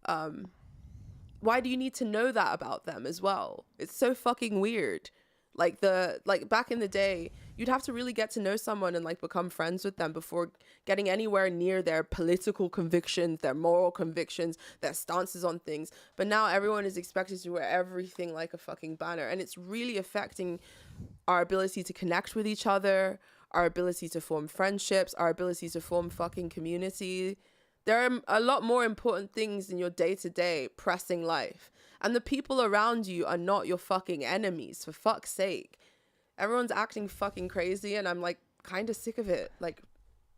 Why do you need to know that about them as well? It's so fucking weird. Like back in the day, you'd have to really get to know someone and like become friends with them before getting anywhere near their political convictions, their moral convictions, their stances on things. But now everyone is expected to wear everything like a fucking banner, and it's really affecting our ability to connect with each other, our ability to form friendships, our ability to form fucking community. There are a lot more important things in your day-to-day pressing life. And the people around you are not your fucking enemies, for fuck's sake. Everyone's acting fucking crazy, and I'm like kind of sick of it. Like,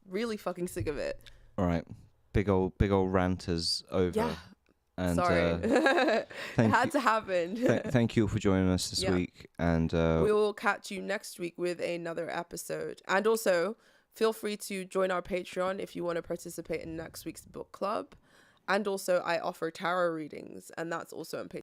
really fucking sick of it. All right. Big old ranters over. Yeah. And, sorry. It had to happen. Thank you for joining us this week. And we will catch you next week with another episode. And also, feel free to join our Patreon if you want to participate in next week's book club. And also, I offer tarot readings, and that's also on Patreon.